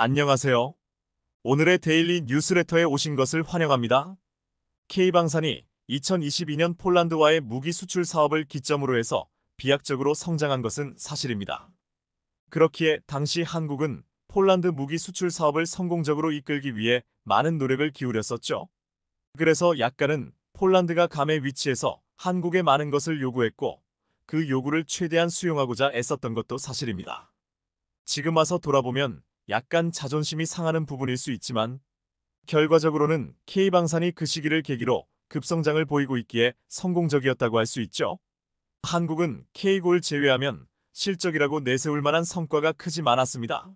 안녕하세요. 오늘의 데일리 뉴스레터에 오신 것을 환영합니다. K방산이 2022년 폴란드와의 무기 수출 사업을 기점으로 해서 비약적으로 성장한 것은 사실입니다. 그렇기에 당시 한국은 폴란드 무기 수출 사업을 성공적으로 이끌기 위해 많은 노력을 기울였었죠. 그래서 약간은 폴란드가 감의 위치에서 한국에 많은 것을 요구했고 그 요구를 최대한 수용하고자 애썼던 것도 사실입니다. 지금 와서 돌아보면 약간 자존심이 상하는 부분일 수 있지만 결과적으로는 K방산이 그 시기를 계기로 급성장을 보이고 있기에 성공적이었다고 할 수 있죠. 한국은 K고를 제외하면 실적이라고 내세울 만한 성과가 크지 않았습니다.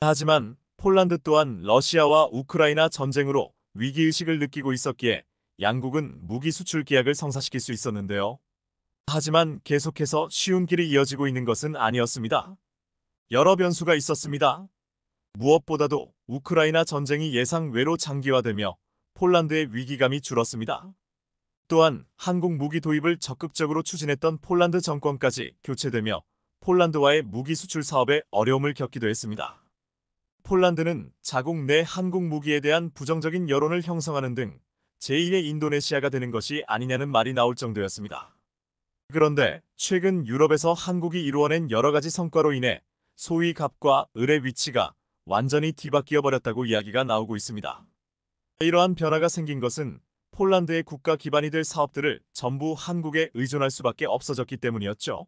하지만 폴란드 또한 러시아와 우크라이나 전쟁으로 위기의식을 느끼고 있었기에 양국은 무기 수출 계약을 성사시킬 수 있었는데요. 하지만 계속해서 쉬운 길이 이어지고 있는 것은 아니었습니다. 여러 변수가 있었습니다. 무엇보다도 우크라이나 전쟁이 예상 외로 장기화되며 폴란드의 위기감이 줄었습니다. 또한 한국 무기 도입을 적극적으로 추진했던 폴란드 정권까지 교체되며 폴란드와의 무기 수출 사업에 어려움을 겪기도 했습니다. 폴란드는 자국 내 한국 무기에 대한 부정적인 여론을 형성하는 등 제1의 인도네시아가 되는 것이 아니냐는 말이 나올 정도였습니다. 그런데 최근 유럽에서 한국이 이루어낸 여러 가지 성과로 인해 소위 갑과 을의 위치가 완전히 뒤바뀌어 버렸다고 이야기가 나오고 있습니다. 이러한 변화가 생긴 것은 폴란드의 국가 기반이 될 사업들을 전부 한국에 의존할 수밖에 없어졌기 때문이었죠.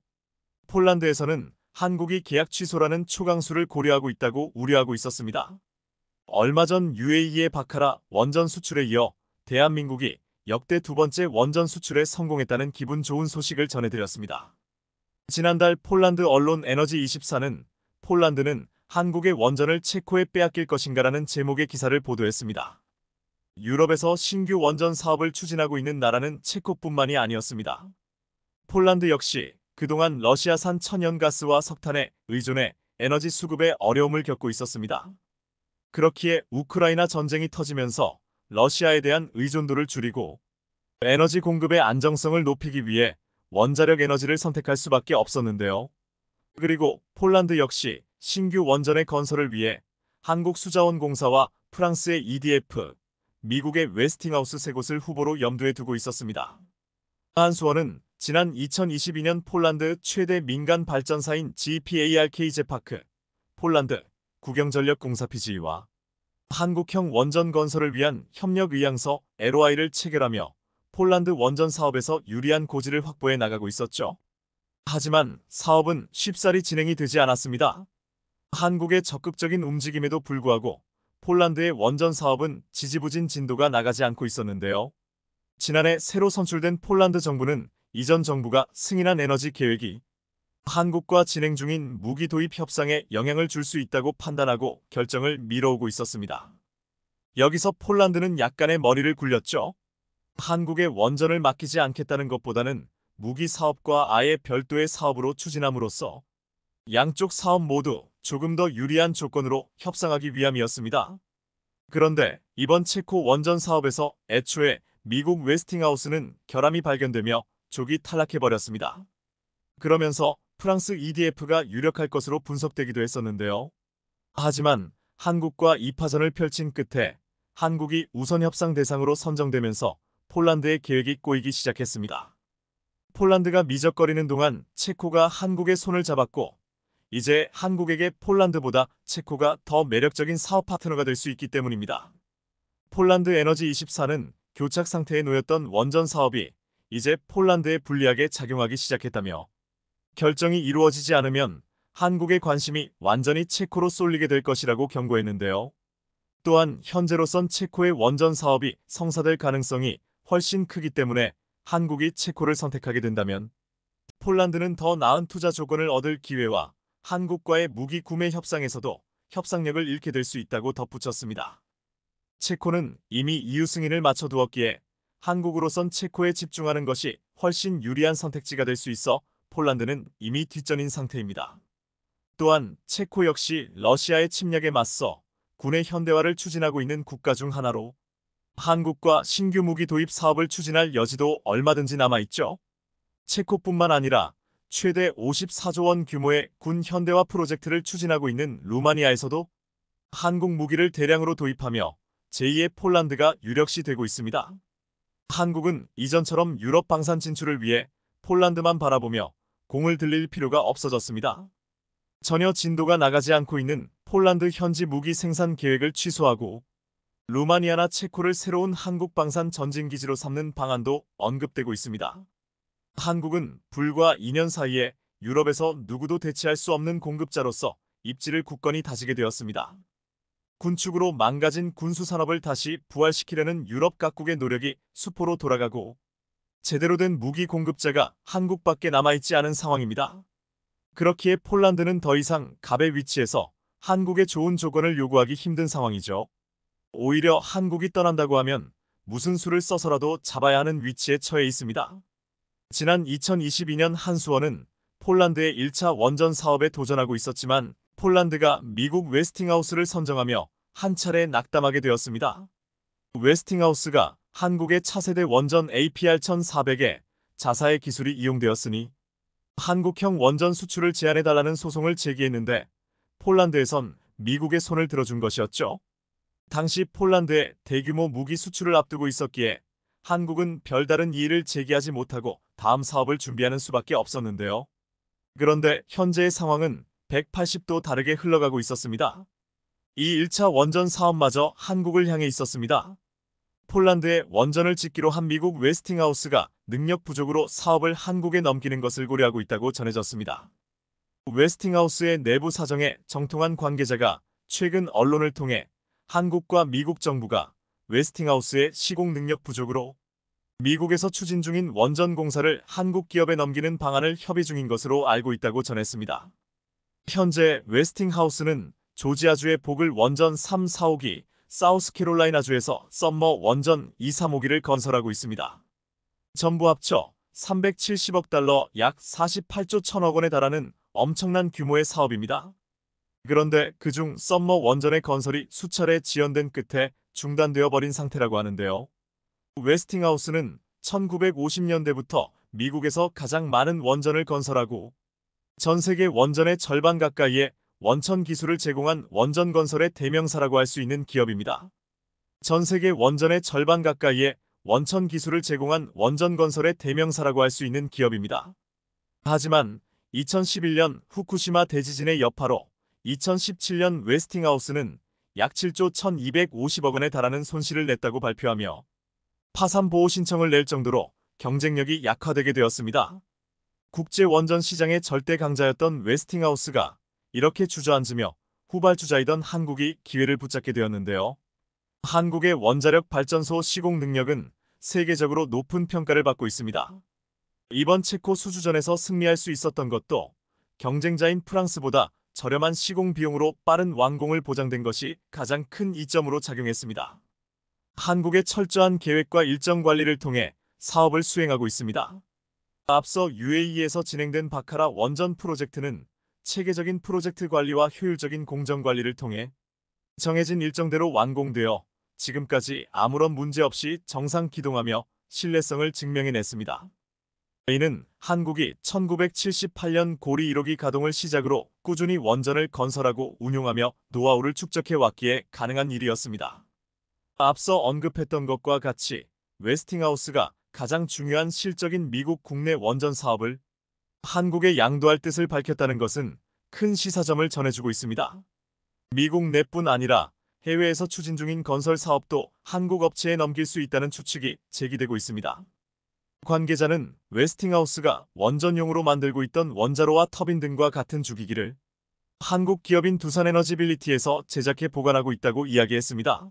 폴란드에서는 한국이 계약 취소라는 초강수를 고려하고 있다고 우려하고 있었습니다. 얼마 전 UAE의 바카라 원전 수출에 이어 대한민국이 역대 두 번째 원전 수출에 성공했다는 기분 좋은 소식을 전해드렸습니다. 지난달 폴란드 언론 에너지24는 폴란드는 한국의 원전을 체코에 빼앗길 것인가라는 제목의 기사를 보도했습니다. 유럽에서 신규 원전 사업을 추진하고 있는 나라는 체코뿐만이 아니었습니다. 폴란드 역시 그동안 러시아산 천연가스와 석탄에 의존해 에너지 수급에 어려움을 겪고 있었습니다. 그렇기에 우크라이나 전쟁이 터지면서 러시아에 대한 의존도를 줄이고 에너지 공급의 안정성을 높이기 위해 원자력 에너지를 선택할 수밖에 없었는데요. 그리고 폴란드 역시 신규 원전의 건설을 위해 한국수자원공사와 프랑스의 EDF, 미국의 웨스팅하우스 세 곳을 후보로 염두에 두고 있었습니다. 한수원은 지난 2022년 폴란드 최대 민간 발전사인 GPARK-제파크, 폴란드 국영전력공사 PGE와 한국형 원전 건설을 위한 협력의향서 LOI를 체결하며 폴란드 원전 사업에서 유리한 고지를 확보해 나가고 있었죠. 하지만 사업은 쉽사리 진행이 되지 않았습니다. 한국의 적극적인 움직임에도 불구하고 폴란드의 원전 사업은 지지부진 진도가 나가지 않고 있었는데요. 지난해 새로 선출된 폴란드 정부는 이전 정부가 승인한 에너지 계획이 한국과 진행 중인 무기 도입 협상에 영향을 줄 수 있다고 판단하고 결정을 미뤄오고 있었습니다. 여기서 폴란드는 약간의 머리를 굴렸죠. 한국의 원전을 맡기지 않겠다는 것보다는 무기 사업과 아예 별도의 사업으로 추진함으로써 양쪽 사업 모두 조금 더 유리한 조건으로 협상하기 위함이었습니다. 그런데 이번 체코 원전 사업에서 애초에 미국 웨스팅하우스는 결함이 발견되며 조기 탈락해버렸습니다. 그러면서 프랑스 EDF가 유력할 것으로 분석되기도 했었는데요. 하지만 한국과 2파전을 펼친 끝에 한국이 우선 협상 대상으로 선정되면서 폴란드의 계획이 꼬이기 시작했습니다. 폴란드가 미적거리는 동안 체코가 한국의 손을 잡았고 이제 한국에게 폴란드보다 체코가 더 매력적인 사업 파트너가 될 수 있기 때문입니다. 폴란드 에너지24는 교착 상태에 놓였던 원전 사업이 이제 폴란드에 불리하게 작용하기 시작했다며 결정이 이루어지지 않으면 한국의 관심이 완전히 체코로 쏠리게 될 것이라고 경고했는데요. 또한 현재로선 체코의 원전 사업이 성사될 가능성이 훨씬 크기 때문에 한국이 체코를 선택하게 된다면 폴란드는 더 나은 투자 조건을 얻을 기회와 한국과의 무기 구매 협상에서도 협상력을 잃게 될 수 있다고 덧붙였습니다. 체코는 이미 EU 승인을 마쳐두었기에 한국으로선 체코에 집중하는 것이 훨씬 유리한 선택지가 될 수 있어 폴란드는 이미 뒷전인 상태입니다. 또한 체코 역시 러시아의 침략에 맞서 군의 현대화를 추진하고 있는 국가 중 하나로 한국과 신규 무기 도입 사업을 추진할 여지도 얼마든지 남아있죠. 체코뿐만 아니라 최대 54조 원 규모의 군 현대화 프로젝트를 추진하고 있는 루마니아에서도 한국 무기를 대량으로 도입하며 제2의 폴란드가 유력시 되고 있습니다. 한국은 이전처럼 유럽 방산 진출을 위해 폴란드만 바라보며 공을 들일 필요가 없어졌습니다. 전혀 진도가 나가지 않고 있는 폴란드 현지 무기 생산 계획을 취소하고 루마니아나 체코를 새로운 한국 방산 전진기지로 삼는 방안도 언급되고 있습니다. 한국은 불과 2년 사이에 유럽에서 누구도 대체할 수 없는 공급자로서 입지를 굳건히 다지게 되었습니다. 군축으로 망가진 군수산업을 다시 부활시키려는 유럽 각국의 노력이 수포로 돌아가고 제대로 된 무기 공급자가 한국밖에 남아있지 않은 상황입니다. 그렇기에 폴란드는 더 이상 갑의 위치에서 한국의 좋은 조건을 요구하기 힘든 상황이죠. 오히려 한국이 떠난다고 하면 무슨 수를 써서라도 잡아야 하는 위치에 처해 있습니다. 지난 2022년 한수원은 폴란드의 1차 원전 사업에 도전하고 있었지만 폴란드가 미국 웨스팅하우스를 선정하며 한 차례 낙담하게 되었습니다. 웨스팅하우스가 한국의 차세대 원전 APR1400에 자사의 기술이 이용되었으니 한국형 원전 수출을 제한해달라는 소송을 제기했는데 폴란드에선 미국의 손을 들어준 것이었죠. 당시 폴란드의 대규모 무기 수출을 앞두고 있었기에 한국은 별다른 이의를 제기하지 못하고 다음 사업을 준비하는 수밖에 없었는데요. 그런데 현재의 상황은 180도 다르게 흘러가고 있었습니다. 이 1차 원전 사업마저 한국을 향해 있었습니다. 폴란드에 원전을 짓기로 한 미국 웨스팅하우스가 능력 부족으로 사업을 한국에 넘기는 것을 고려하고 있다고 전해졌습니다. 웨스팅하우스의 내부 사정에 정통한 관계자가 최근 언론을 통해 한국과 미국 정부가 웨스팅하우스의 시공 능력 부족으로 미국에서 추진 중인 원전 공사를 한국 기업에 넘기는 방안을 협의 중인 것으로 알고 있다고 전했습니다. 현재 웨스팅하우스는 조지아주의 보글 원전 3, 4호기, 사우스캐롤라이나주에서 썸머 원전 2, 3호기를 건설하고 있습니다. 전부 합쳐 370억 달러 약 48조 1천억 원에 달하는 엄청난 규모의 사업입니다. 그런데 그중 썸머 원전의 건설이 수차례 지연된 끝에 중단되어 버린 상태라고 하는데요. 웨스팅하우스는 1950년대부터 미국에서 가장 많은 원전을 건설하고 전 세계 원전의 절반 가까이에 원천 기술을 제공한 원전 건설의 대명사라고 할 수 있는 기업입니다. 전 세계 원전의 절반 가까이에 원천 기술을 제공한 원전 건설의 대명사라고 할 수 있는 기업입니다. 하지만 2011년 후쿠시마 대지진의 여파로 2017년 웨스팅하우스는 약 7조 1250억 원에 달하는 손실을 냈다고 발표하며 파산 보호 신청을 낼 정도로 경쟁력이 약화되게 되었습니다. 국제 원전 시장의 절대 강자였던 웨스팅하우스가 이렇게 주저앉으며 후발주자이던 한국이 기회를 붙잡게 되었는데요. 한국의 원자력 발전소 시공 능력은 세계적으로 높은 평가를 받고 있습니다. 이번 체코 수주전에서 승리할 수 있었던 것도 경쟁자인 프랑스보다 저렴한 시공 비용으로 빠른 완공을 보장된 것이 가장 큰 이점으로 작용했습니다. 한국의 철저한 계획과 일정 관리를 통해 사업을 수행하고 있습니다. 앞서 UAE에서 진행된 바카라 원전 프로젝트는 체계적인 프로젝트 관리와 효율적인 공정 관리를 통해 정해진 일정대로 완공되어 지금까지 아무런 문제 없이 정상 기동하며 신뢰성을 증명해냈습니다. 이는 한국이 1978년 고리 1호기 가동을 시작으로 꾸준히 원전을 건설하고 운용하며 노하우를 축적해왔기에 가능한 일이었습니다. 앞서 언급했던 것과 같이 웨스팅하우스가 가장 중요한 실적인 미국 국내 원전 사업을 한국에 양도할 뜻을 밝혔다는 것은 큰 시사점을 전해주고 있습니다. 미국 내뿐 아니라 해외에서 추진 중인 건설 사업도 한국 업체에 넘길 수 있다는 추측이 제기되고 있습니다. 관계자는 웨스팅하우스가 원전용으로 만들고 있던 원자로와 터빈 등과 같은 주기기를 한국 기업인 두산에너지빌리티에서 제작해 보관하고 있다고 이야기했습니다.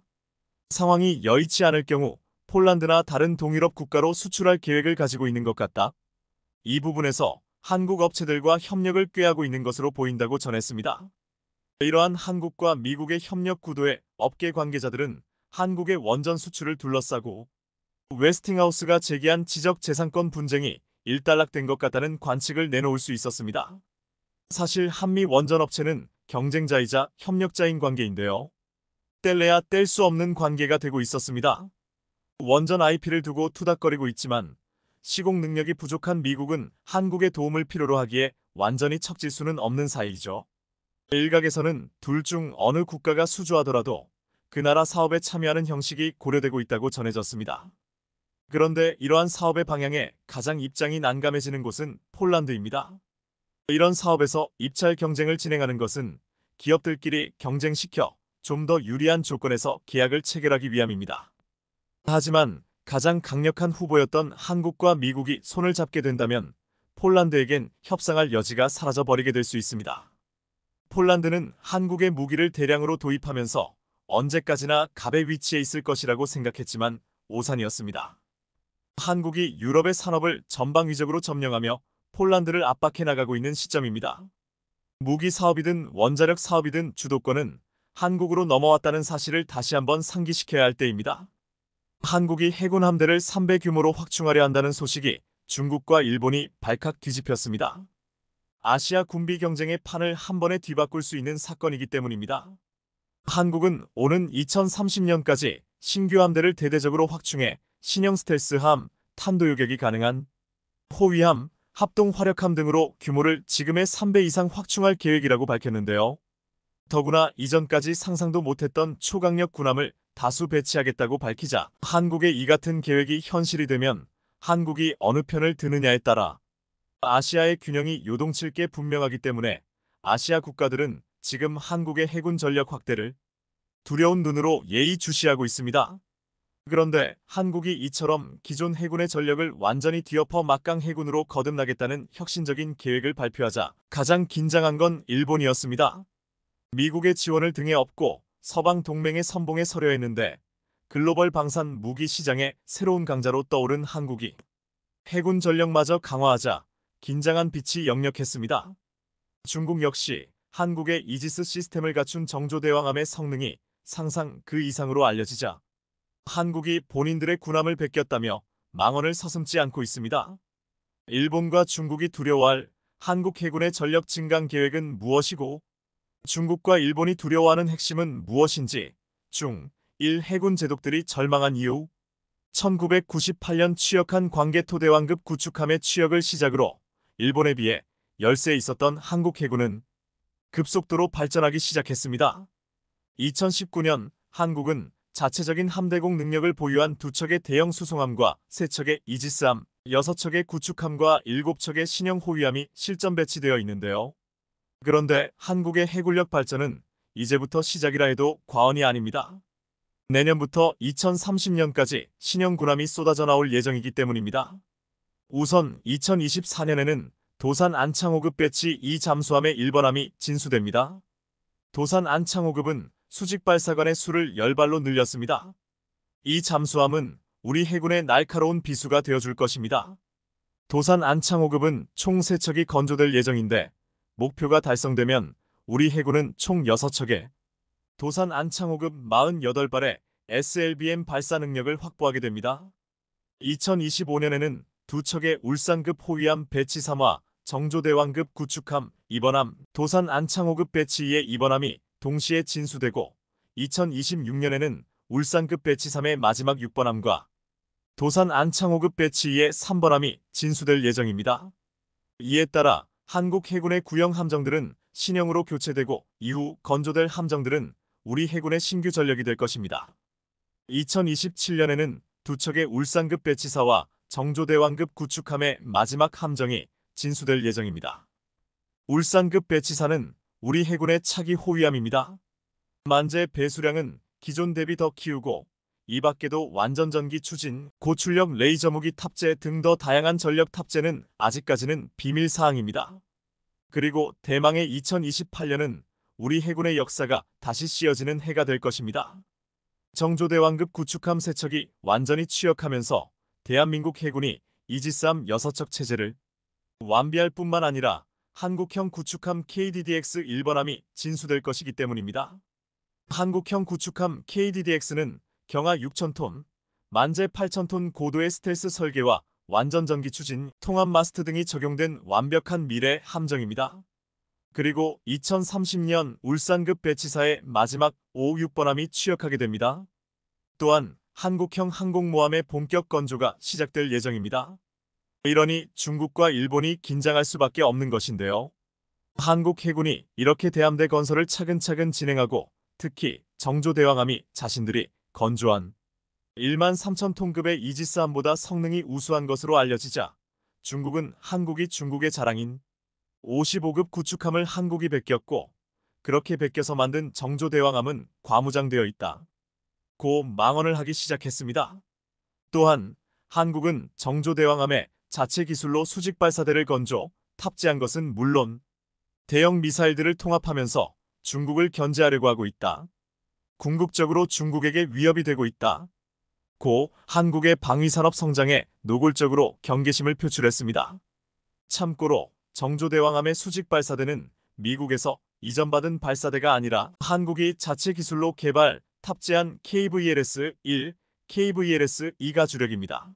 상황이 여의치 않을 경우 폴란드나 다른 동유럽 국가로 수출할 계획을 가지고 있는 것 같다. 이 부분에서 한국 업체들과 협력을 꾀하고 있는 것으로 보인다고 전했습니다. 이러한 한국과 미국의 협력 구도에 업계 관계자들은 한국의 원전 수출을 둘러싸고 웨스팅하우스가 제기한 지적재산권 분쟁이 일단락된 것 같다는 관측을 내놓을 수 있었습니다. 사실 한미 원전업체는 경쟁자이자 협력자인 관계인데요. 뗄래야 뗄 수 없는 관계가 되고 있었습니다. 원전 IP를 두고 투닥거리고 있지만 시공 능력이 부족한 미국은 한국의 도움을 필요로 하기에 완전히 척질 수는 없는 사이죠. 일각에서는 둘 중 어느 국가가 수주하더라도 그 나라 사업에 참여하는 형식이 고려되고 있다고 전해졌습니다. 그런데 이러한 사업의 방향에 가장 입장이 난감해지는 곳은 폴란드입니다. 이런 사업에서 입찰 경쟁을 진행하는 것은 기업들끼리 경쟁시켜 좀 더 유리한 조건에서 계약을 체결하기 위함입니다. 하지만 가장 강력한 후보였던 한국과 미국이 손을 잡게 된다면 폴란드에겐 협상할 여지가 사라져 버리게 될 수 있습니다. 폴란드는 한국의 무기를 대량으로 도입하면서 언제까지나 갑의 위치에 있을 것이라고 생각했지만 오산이었습니다. 한국이 유럽의 산업을 전방위적으로 점령하며 폴란드를 압박해 나가고 있는 시점입니다. 무기 사업이든 원자력 사업이든 주도권은 한국으로 넘어왔다는 사실을 다시 한번 상기시켜야 할 때입니다. 한국이 해군 함대를 3배 규모로 확충하려 한다는 소식이 중국과 일본이 발칵 뒤집혔습니다. 아시아 군비 경쟁의 판을 한 번에 뒤바꿀 수 있는 사건이기 때문입니다. 한국은 오는 2030년까지 신규 함대를 대대적으로 확충해 신형 스텔스함, 탄도 요격이 가능한 호위함, 합동 화력함 등으로 규모를 지금의 3배 이상 확충할 계획이라고 밝혔는데요. 더구나 이전까지 상상도 못했던 초강력 군함을 다수 배치하겠다고 밝히자 한국의 이 같은 계획이 현실이 되면 한국이 어느 편을 드느냐에 따라 아시아의 균형이 요동칠 게 분명하기 때문에 아시아 국가들은 지금 한국의 해군 전력 확대를 두려운 눈으로 예의주시하고 있습니다. 그런데 한국이 이처럼 기존 해군의 전력을 완전히 뒤엎어 막강 해군으로 거듭나겠다는 혁신적인 계획을 발표하자 가장 긴장한 건 일본이었습니다. 미국의 지원을 등에 업고 서방 동맹의 선봉에 서려 했는데 글로벌 방산 무기 시장의 새로운 강자로 떠오른 한국이 해군 전력마저 강화하자 긴장한 빛이 역력했습니다. 중국 역시 한국의 이지스 시스템을 갖춘 정조대왕함의 성능이 상상 그 이상으로 알려지자 한국이 본인들의 군함을 베꼈다며 망언을 서슴지 않고 있습니다. 일본과 중국이 두려워할 한국 해군의 전력 증강 계획은 무엇이고 중국과 일본이 두려워하는 핵심은 무엇인지 중, 일 해군 제독들이 절망한 이후 1998년 취역한 광개토대왕급 구축함의 취역을 시작으로 일본에 비해 열세에 있었던 한국 해군은 급속도로 발전하기 시작했습니다. 2019년 한국은 자체적인 함대공 능력을 보유한 2척의 대형 수송함과 3척의 이지스함, 6척의 구축함과 7척의 신형 호위함이 실전 배치되어 있는데요. 그런데 한국의 해군력 발전은 이제부터 시작이라 해도 과언이 아닙니다. 내년부터 2030년까지 신형 군함이 쏟아져 나올 예정이기 때문입니다. 우선 2024년에는 도산 안창호급 배치 2잠수함의 1번함이 진수됩니다. 도산 안창호급은 수직 발사관의 수를 10발로 늘렸습니다. 이 잠수함은 우리 해군의 날카로운 비수가 되어줄 것입니다. 도산 안창호급은 총 3척이 건조될 예정인데 목표가 달성되면 우리 해군은 총 6척의 도산 안창호급 48발의 SLBM 발사 능력을 확보하게 됩니다. 2025년에는 2척의 울산급 호위함 배치 3화, 정조대왕급 구축함 2번함, 도산 안창호급 배치 2의 2번함이 동시에 진수되고 2026년에는 울산급 배치 3의 마지막 6번함과 도산 안창호급 배치 2의 3번함이 진수될 예정입니다. 이에 따라 한국 해군의 구형 함정들은 신형으로 교체되고 이후 건조될 함정들은 우리 해군의 신규 전력이 될 것입니다. 2027년에는 2척의 울산급 배치사와 정조대왕급 구축함의 마지막 함정이 진수될 예정입니다. 울산급 배치사는 우리 해군의 차기 호위함입니다. 만재 배수량은 기존 대비 더 키우고 이 밖에도 완전전기 추진, 고출력 레이저 무기 탑재 등 더 다양한 전력 탑재는 아직까지는 비밀사항입니다. 그리고 대망의 2028년은 우리 해군의 역사가 다시 씌어지는 해가 될 것입니다. 정조대왕급 구축함 3척이 완전히 취역하면서 대한민국 해군이 이지스함 6척 체제를 완비할 뿐만 아니라 한국형 구축함 KDDX 1번함이 진수될 것이기 때문입니다. 한국형 구축함 KDDX는 경하 6,000톤, 만재 8,000톤 고도의 스텔스 설계와 완전 전기 추진, 통합 마스트 등이 적용된 완벽한 미래 함정입니다. 그리고 2030년 울산급 배치사의 마지막 5, 6번함이 취역하게 됩니다. 또한 한국형 항공모함의 본격 건조가 시작될 예정입니다. 이러니 중국과 일본이 긴장할 수밖에 없는 것인데요. 한국 해군이 이렇게 대함대 건설을 차근차근 진행하고 특히 정조대왕함이 자신들이 건조한 1만 3천 톤급의 이지스함보다 성능이 우수한 것으로 알려지자 중국은 한국이 중국의 자랑인 55급 구축함을 한국이 베꼈고 그렇게 베껴서 만든 정조대왕함은 과무장되어 있다 고 망언을 하기 시작했습니다. 또한 한국은 정조대왕함에 자체 기술로 수직 발사대를 건조 탑재한 것은 물론 대형 미사일들을 통합하면서 중국을 견제하려고 하고 있다. 궁극적으로 중국에게 위협이 되고 있다. 고 한국의 방위산업 성장에 노골적으로 경계심을 표출했습니다. 참고로 정조대왕함의 수직 발사대는 미국에서 이전받은 발사대가 아니라 한국이 자체 기술로 개발, 탑재한 KVLS-1, KVLS-2가 주력입니다.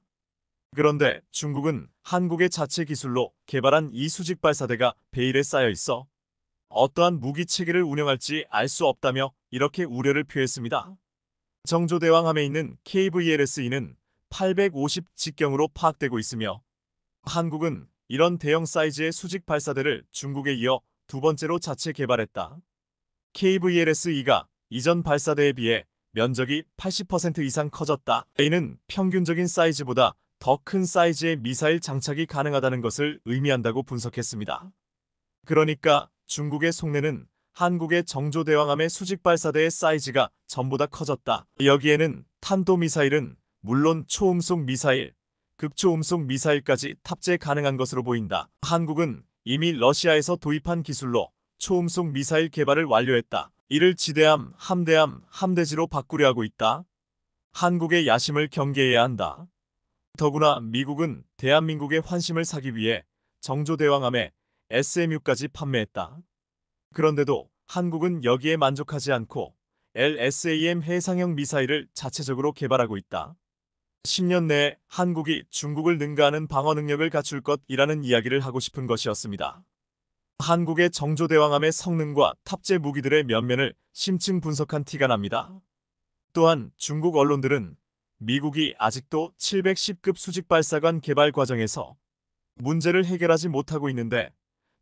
그런데 중국은 한국의 자체 기술로 개발한 이 수직 발사대가 베일에 쌓여 있어 어떠한 무기 체계를 운영할지 알 수 없다며 이렇게 우려를 표했습니다. 정조대왕함에 있는 KVLS-2는 850 직경으로 파악되고 있으며 한국은 이런 대형 사이즈의 수직 발사대를 중국에 이어 두 번째로 자체 개발했다. KVLS-2가 이전 발사대에 비해 면적이 80% 이상 커졌다. 이는 평균적인 사이즈보다 더 큰 사이즈의 미사일 장착이 가능하다는 것을 의미한다고 분석했습니다. 그러니까 중국의 속내는 한국의 정조대왕함의 수직 발사대의 사이즈가 전보다 커졌다. 여기에는 탄도미사일은 물론 초음속 미사일, 극초음속 미사일까지 탑재 가능한 것으로 보인다. 한국은 이미 러시아에서 도입한 기술로 초음속 미사일 개발을 완료했다. 이를 지대함, 함대함, 함대지로 바꾸려 하고 있다. 한국의 야심을 경계해야 한다. 더구나 미국은 대한민국의 환심을 사기 위해 정조대왕함에 SMU까지 판매했다. 그런데도 한국은 여기에 만족하지 않고 LSAM 해상형 미사일을 자체적으로 개발하고 있다. 10년 내에 한국이 중국을 능가하는 방어 능력을 갖출 것이라는 이야기를 하고 싶은 것이었습니다. 한국의 정조대왕함의 성능과 탑재 무기들의 면면을 심층 분석한 티가 납니다. 또한 중국 언론들은 미국이 아직도 710급 수직발사관 개발 과정에서 문제를 해결하지 못하고 있는데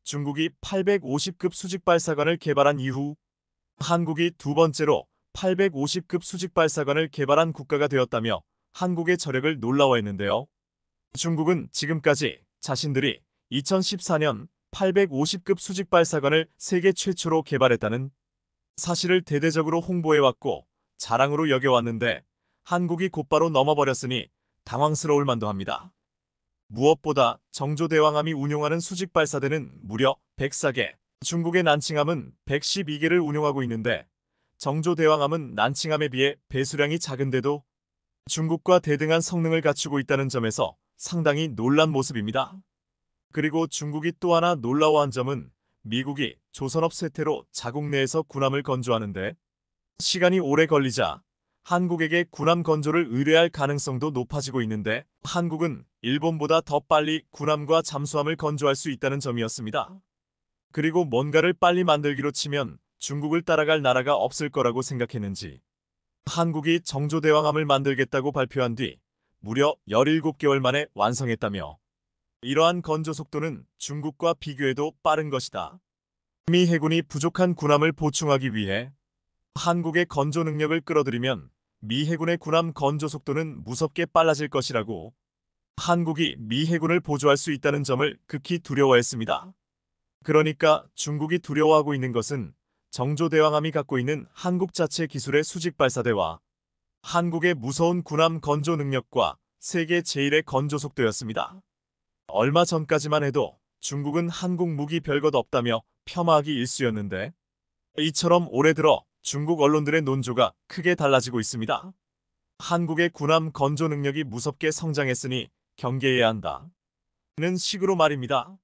중국이 850급 수직발사관을 개발한 이후 한국이 두 번째로 850급 수직발사관을 개발한 국가가 되었다며 한국의 저력을 놀라워했는데요. 중국은 지금까지 자신들이 2014년 850급 수직발사관을 세계 최초로 개발했다는 사실을 대대적으로 홍보해왔고 자랑으로 여겨왔는데 한국이 곧바로 넘어버렸으니 당황스러울 만도 합니다. 무엇보다 정조대왕함이 운용하는 수직발사대는 무려 104개, 중국의 난칭함은 112개를 운용하고 있는데 정조대왕함은 난칭함에 비해 배수량이 작은데도 중국과 대등한 성능을 갖추고 있다는 점에서 상당히 놀란 모습입니다. 그리고 중국이 또 하나 놀라워한 점은 미국이 조선업 쇠퇴로 자국 내에서 군함을 건조하는데 시간이 오래 걸리자 한국에게 군함 건조를 의뢰할 가능성도 높아지고 있는데 한국은 일본보다 더 빨리 군함과 잠수함을 건조할 수 있다는 점이었습니다. 그리고 뭔가를 빨리 만들기로 치면 중국을 따라갈 나라가 없을 거라고 생각했는지 한국이 정조대왕함을 만들겠다고 발표한 뒤 무려 17개월 만에 완성했다며 이러한 건조 속도는 중국과 비교해도 빠른 것이다. 미 해군이 부족한 군함을 보충하기 위해 한국의 건조 능력을 끌어들이면 미 해군의 군함 건조 속도는 무섭게 빨라질 것이라고 한국이 미 해군을 보조할 수 있다는 점을 극히 두려워했습니다. 그러니까 중국이 두려워하고 있는 것은 정조대왕함이 갖고 있는 한국 자체 기술의 수직 발사대와 한국의 무서운 군함 건조 능력과 세계 제1의 건조 속도였습니다. 얼마 전까지만 해도 중국은 한국 무기 별것 없다며 폄하하기 일쑤였는데 이처럼 올해 들어 중국 언론들의 논조가 크게 달라지고 있습니다. 한국의 군함 건조 능력이 무섭게 성장했으니 경계해야 한다. 는 식으로 말입니다.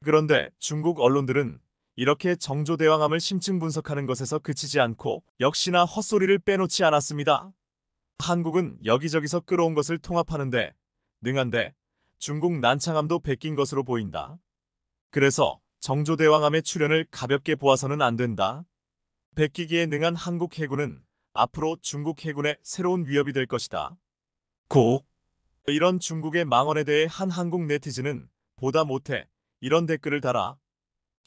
그런데 중국 언론들은 이렇게 정조대왕함을 심층 분석하는 것에서 그치지 않고 역시나 헛소리를 빼놓지 않았습니다. 한국은 여기저기서 끌어온 것을 통합하는데 능한데 중국 난창함도 베낀 것으로 보인다. 그래서 정조대왕함의 출현을 가볍게 보아서는 안 된다. 베끼기에 능한 한국 해군은 앞으로 중국 해군의 새로운 위협이 될 것이다. 이런 중국의 망언에 대해 한 한국 네티즌은 보다 못해 이런 댓글을 달아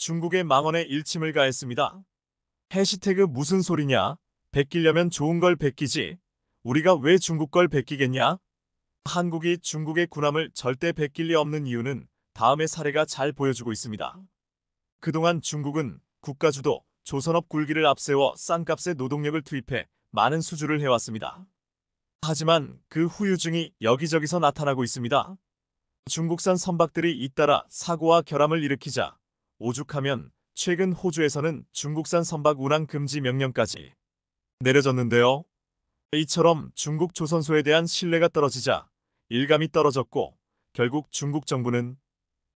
중국의 망언에 일침을 가했습니다. 해시태그 무슨 소리냐? 베끼려면 좋은 걸 베끼지. 우리가 왜 중국 걸 베끼겠냐? 한국이 중국의 군함을 절대 베낄 리 없는 이유는 다음의 사례가 잘 보여주고 있습니다. 그동안 중국은 국가주도, 조선업 굴기를 앞세워 싼값의 노동력을 투입해 많은 수주를 해왔습니다. 하지만 그 후유증이 여기저기서 나타나고 있습니다. 중국산 선박들이 잇따라 사고와 결함을 일으키자 오죽하면 최근 호주에서는 중국산 선박 운항 금지 명령까지 내려졌는데요. 이처럼 중국 조선소에 대한 신뢰가 떨어지자 일감이 떨어졌고 결국 중국 정부는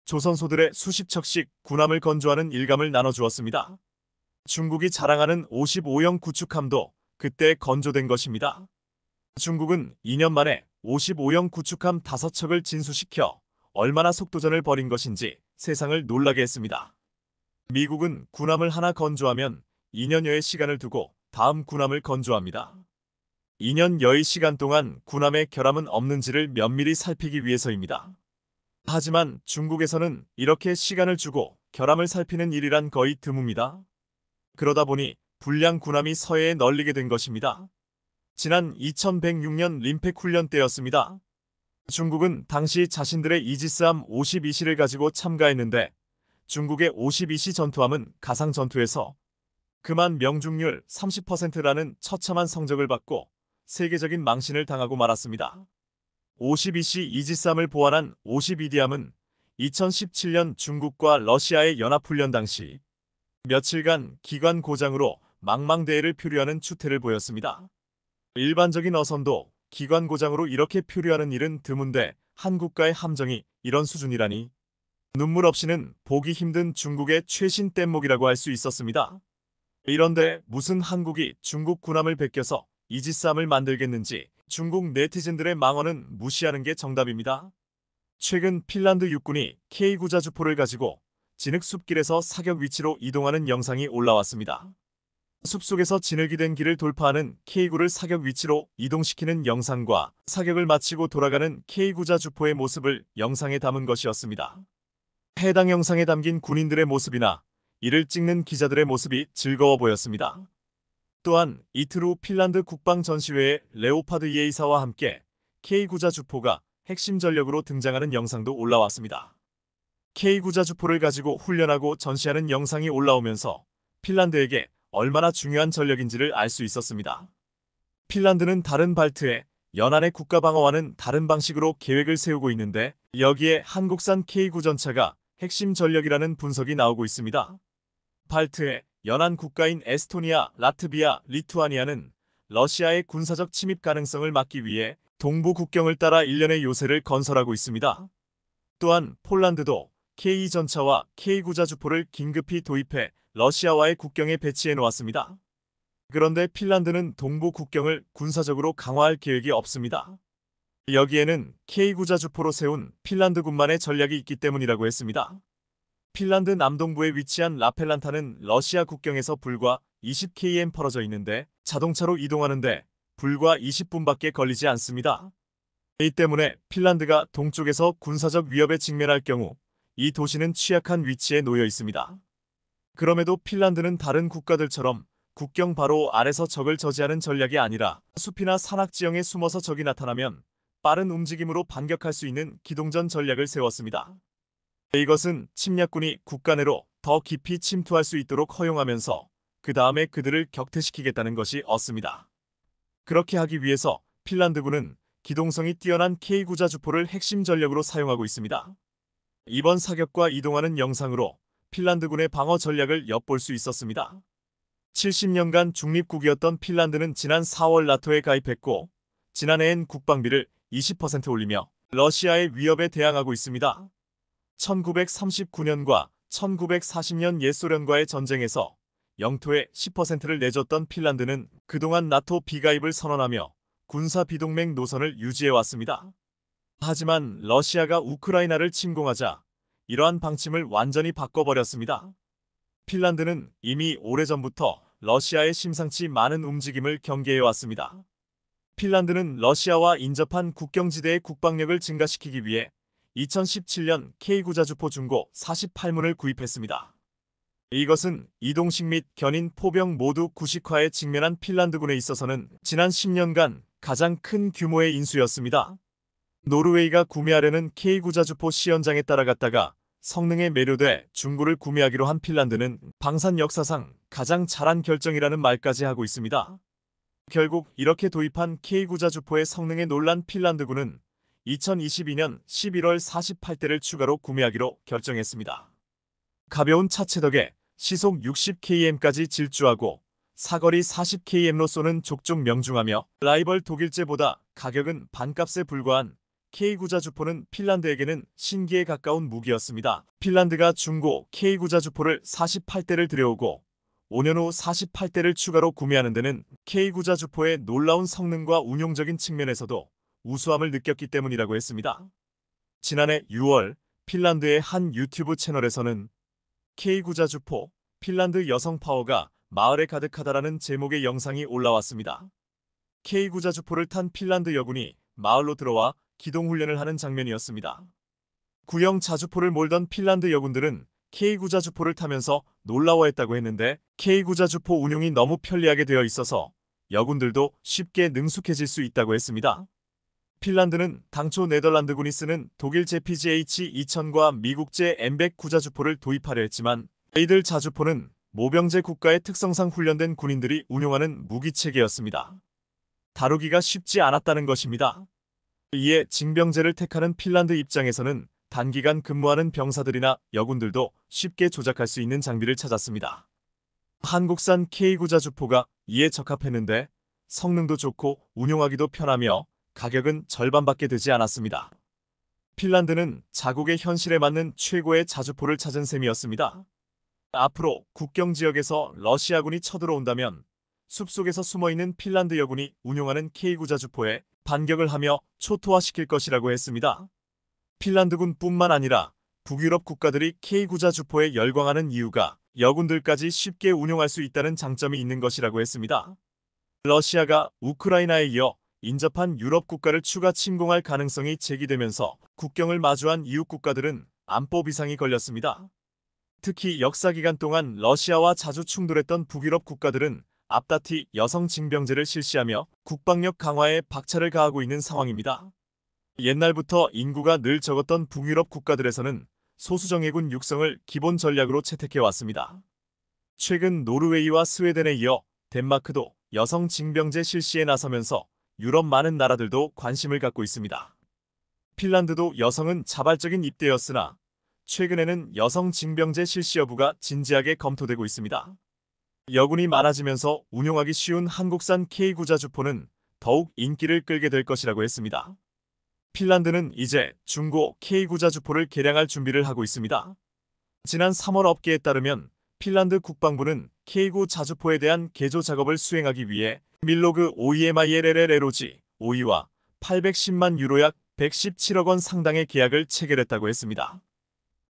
조선소들의 수십 척씩 군함을 건조하는 일감을 나눠주었습니다. 중국이 자랑하는 55형 구축함도 그때 건조된 것입니다. 중국은 2년 만에 55형 구축함 5척을 진수시켜 얼마나 속도전을 벌인 것인지 세상을 놀라게 했습니다. 미국은 군함을 하나 건조하면 2년여의 시간을 두고 다음 군함을 건조합니다. 2년여의 시간 동안 군함의 결함은 없는지를 면밀히 살피기 위해서입니다. 하지만 중국에서는 이렇게 시간을 주고 결함을 살피는 일이란 거의 드뭅니다. 그러다 보니 불량 군함이 서해에 널리게 된 것입니다. 지난 2106년 림팩 훈련 때였습니다. 중국은 당시 자신들의 이지스함 52C를 가지고 참가했는데 중국의 52C 전투함은 가상 전투에서 그만 명중률 30%라는 처참한 성적을 받고 세계적인 망신을 당하고 말았습니다. 52C 이지스함을 보완한 52D함은 2017년 중국과 러시아의 연합훈련 당시 며칠간 기관 고장으로 망망대해를 표류하는 추태를 보였습니다. 일반적인 어선도 기관 고장으로 이렇게 표류하는 일은 드문데 한국과의 함정이 이런 수준이라니 눈물 없이는 보기 힘든 중국의 최신 뗏목이라고 할 수 있었습니다. 이런데 무슨 한국이 중국 군함을 베껴서 이지스함을 만들겠는지 중국 네티즌들의 망언은 무시하는 게 정답입니다. 최근 핀란드 육군이 K9자주포를 가지고 진흙 숲길에서 사격 위치로 이동하는 영상이 올라왔습니다. 숲속에서 진흙이 된 길을 돌파하는 K9를 사격 위치로 이동시키는 영상과 사격을 마치고 돌아가는 K9자주포의 모습을 영상에 담은 것이었습니다. 해당 영상에 담긴 군인들의 모습이나 이를 찍는 기자들의 모습이 즐거워 보였습니다. 또한 이틀 후 핀란드 국방전시회에 레오파드 예이사와 함께 K9자주포가 핵심 전력으로 등장하는 영상도 올라왔습니다. K9자주포를 가지고 훈련하고 전시하는 영상이 올라오면서 핀란드에게 얼마나 중요한 전력인지를 알 수 있었습니다. 핀란드는 다른 발트해 연안의 국가방어와는 다른 방식으로 계획을 세우고 있는데 여기에 한국산 K9 전차가 핵심 전력이라는 분석이 나오고 있습니다. 발트해 연안 국가인 에스토니아, 라트비아, 리투아니아는 러시아의 군사적 침입 가능성을 막기 위해 동부 국경을 따라 일련의 요새를 건설하고 있습니다. 또한 폴란드도 K2 전차와 K9자주포를 긴급히 도입해 러시아와의 국경에 배치해 놓았습니다. 그런데 핀란드는 동부 국경을 군사적으로 강화할 계획이 없습니다. 여기에는 K9자주포로 세운 핀란드군만의 전략이 있기 때문이라고 했습니다. 핀란드 남동부에 위치한 라펠란타는 러시아 국경에서 불과 20km 벌어져 있는데 자동차로 이동하는데 불과 20분밖에 걸리지 않습니다. 이 때문에 핀란드가 동쪽에서 군사적 위협에 직면할 경우 이 도시는 취약한 위치에 놓여 있습니다. 그럼에도 핀란드는 다른 국가들처럼 국경 바로 아래서 적을 저지하는 전략이 아니라 숲이나 산악 지형에 숨어서 적이 나타나면 빠른 움직임으로 반격할 수 있는 기동전 전략을 세웠습니다. 이것은 침략군이 국가 내로 더 깊이 침투할 수 있도록 허용하면서 그 다음에 그들을 격퇴시키겠다는 것이 었습니다. 그렇게 하기 위해서 핀란드군은 기동성이 뛰어난 K9자주포를 핵심 전력으로 사용하고 있습니다. 이번 사격과 이동하는 영상으로 핀란드군의 방어 전략을 엿볼 수 있었습니다. 70년간 중립국이었던 핀란드는 지난 4월 나토에 가입했고 지난해엔 국방비를 20% 올리며 러시아의 위협에 대항하고 있습니다. 1939년과 1940년 옛소련과의 전쟁에서 영토의 10%를 내줬던 핀란드는 그동안 나토 비가입을 선언하며 군사 비동맹 노선을 유지해왔습니다. 하지만 러시아가 우크라이나를 침공하자 이러한 방침을 완전히 바꿔버렸습니다. 핀란드는 이미 오래전부터 러시아의 심상치 많은 움직임을 경계해왔습니다. 핀란드는 러시아와 인접한 국경지대의 국방력을 증가시키기 위해 2017년 K9자주포 중고 48문을 구입했습니다. 이것은 이동식 및 견인 포병 모두 구식화에 직면한 핀란드군에 있어서는 지난 10년간 가장 큰 규모의 인수였습니다. 노르웨이가 구매하려는 K9자주포 시연장에 따라갔다가 성능에 매료돼 중고를 구매하기로 한 핀란드는 방산 역사상 가장 잘한 결정이라는 말까지 하고 있습니다. 결국 이렇게 도입한 K9자주포의 성능에 놀란 핀란드군은 2022년 11월 48대를 추가로 구매하기로 결정했습니다. 가벼운 차체 덕에 시속 60km까지 질주하고 사거리 40km로 쏘는 족족 명중하며 라이벌 독일제보다 가격은 반값에 불과한 K9자주포는 핀란드에게는 신기에 가까운 무기였습니다. 핀란드가 중고 K9자주포를 48대를 들여오고 5년 후 48대를 추가로 구매하는 데는 K9자주포의 놀라운 성능과 운용적인 측면에서도 우수함을 느꼈기 때문이라고 했습니다. 지난해 6월 핀란드의 한 유튜브 채널에서는 K9자주포, 핀란드 여성 파워가 마을에 가득하다라는 제목의 영상이 올라왔습니다. K9자주포를 탄 핀란드 여군이 마을로 들어와 기동훈련을 하는 장면이었습니다. 구형 자주포를 몰던 핀란드 여군들은 K9자주포를 타면서 놀라워했다고 했는데 K9자주포 운용이 너무 편리하게 되어 있어서 여군들도 쉽게 능숙해질 수 있다고 했습니다. 핀란드는 당초 네덜란드군이 쓰는 독일 JPGH-2000과 미국제 M100 9자주포를 도입하려 했지만 이들 자주포는 모병제 국가의 특성상 훈련된 군인들이 운용하는 무기체계였습니다. 다루기가 쉽지 않았다는 것입니다. 이에 징병제를 택하는 핀란드 입장에서는 단기간 근무하는 병사들이나 여군들도 쉽게 조작할 수 있는 장비를 찾았습니다. 한국산 K9자주포가 이에 적합했는데 성능도 좋고 운용하기도 편하며 가격은 절반밖에 되지 않았습니다. 핀란드는 자국의 현실에 맞는 최고의 자주포를 찾은 셈이었습니다. 앞으로 국경 지역에서 러시아군이 쳐들어온다면 숲속에서 숨어있는 핀란드 여군이 운용하는 K9자주포에 반격을 하며 초토화시킬 것이라고 했습니다. 핀란드군뿐만 아니라 북유럽 국가들이 K9자주포에 열광하는 이유가 여군들까지 쉽게 운용할 수 있다는 장점이 있는 것이라고 했습니다. 러시아가 우크라이나에 이어 인접한 유럽 국가를 추가 침공할 가능성이 제기되면서 국경을 마주한 이웃 국가들은 안보 비상이 걸렸습니다. 특히 역사 기간 동안 러시아와 자주 충돌했던 북유럽 국가들은 앞다티 여성 징병제를 실시하며 국방력 강화에 박차를 가하고 있는 상황입니다. 옛날부터 인구가 늘 적었던 북유럽 국가들에서는 소수정예군 육성을 기본 전략으로 채택해왔습니다. 최근 노르웨이와 스웨덴에 이어 덴마크도 여성 징병제 실시에 나서면서 유럽 많은 나라들도 관심을 갖고 있습니다. 핀란드도 여성은 자발적인 입대였으나 최근에는 여성 징병제 실시 여부가 진지하게 검토되고 있습니다. 여군이 많아지면서 운용하기 쉬운 한국산 K9자주포는 더욱 인기를 끌게 될 것이라고 했습니다. 핀란드는 이제 중고 K9자주포를 개량할 준비를 하고 있습니다. 지난 3월 업계에 따르면 핀란드 국방부는 K9자주포에 대한 개조 작업을 수행하기 위해 밀로그 OEMILLLOG OE와 810만 유로 약 117억 원 상당의 계약을 체결했다고 했습니다.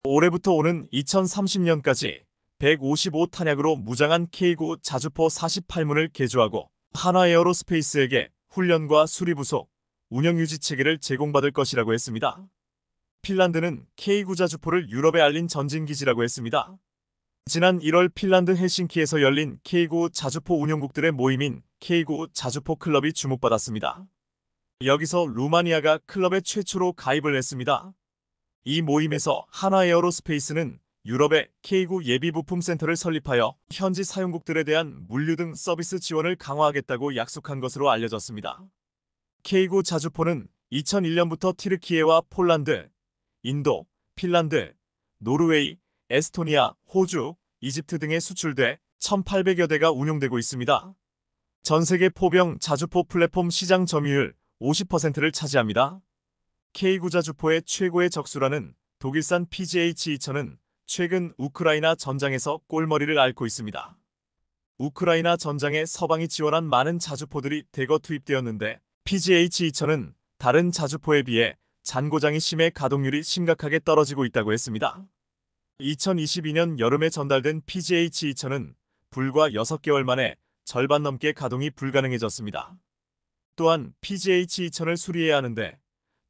올해부터 오는 2030년까지 155탄약으로 무장한 K9 자주포 48문을 개조하고 한화에어로스페이스에게 훈련과 수리 부속, 운영 유지 체계를 제공받을 것이라고 했습니다. 핀란드는 K9 자주포를 유럽에 알린 전진기지라고 했습니다. 지난 1월 핀란드 헬싱키에서 열린 K9 자주포 운용국들의 모임인 K9 자주포 클럽이 주목받았습니다. 여기서 루마니아가 클럽에 최초로 가입을 했습니다. 이 모임에서 한화에어로스페이스는 유럽에 K9 예비부품센터를 설립하여 현지 사용국들에 대한 물류 등 서비스 지원을 강화하겠다고 약속한 것으로 알려졌습니다. K9 자주포는 2001년부터 티르키예와 폴란드, 인도, 핀란드, 노르웨이, 에스토니아, 호주, 이집트 등에 수출돼 1,800여 대가 운용되고 있습니다. 전 세계 포병 자주포 플랫폼 시장 점유율 50%를 차지합니다. K9 자주포의 최고의 적수라는 독일산 PGH-2000은 최근 우크라이나 전장에서 꼴머리를 앓고 있습니다. 우크라이나 전장에 서방이 지원한 많은 자주포들이 대거 투입되었는데 PGH-2000은 다른 자주포에 비해 잔고장이 심해 가동률이 심각하게 떨어지고 있다고 했습니다. 2022년 여름에 전달된 PGH-2000은 불과 6개월 만에 절반 넘게 가동이 불가능해졌습니다. 또한 PGH-2000을 수리해야 하는데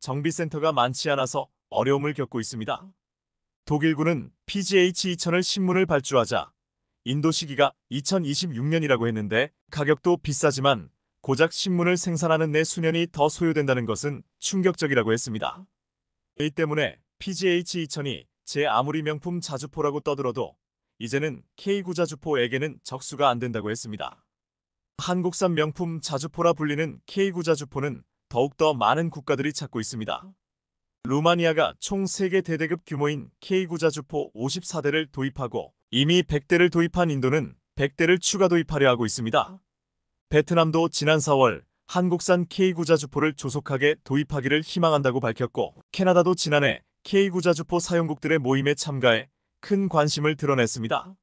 정비센터가 많지 않아서 어려움을 겪고 있습니다. 독일군은 PGH-2000을 신문을 발주하자 인도 시기가 2026년이라고 했는데 가격도 비싸지만 고작 신문을 생산하는 데 수년이 더 소요된다는 것은 충격적이라고 했습니다. 이 때문에 PGH-2000이 제 아무리 명품 자주포라고 떠들어도 이제는 K구 자주포에게는 적수가 안 된다고 했습니다. 한국산 명품 자주포라 불리는 K구 자주포는 더욱더 많은 국가들이 찾고 있습니다. 루마니아가 총 3개 대대급 규모인 K구 자주포 54대를 도입하고 이미 100대를 도입한 인도는 100대를 추가 도입하려 하고 있습니다. 베트남도 지난 4월 한국산 K구 자주포를 조속하게 도입하기를 희망한다고 밝혔고 캐나다도 지난해 K구 자주포 사용국들의 모임에 참가해 큰 관심을 드러냈습니다.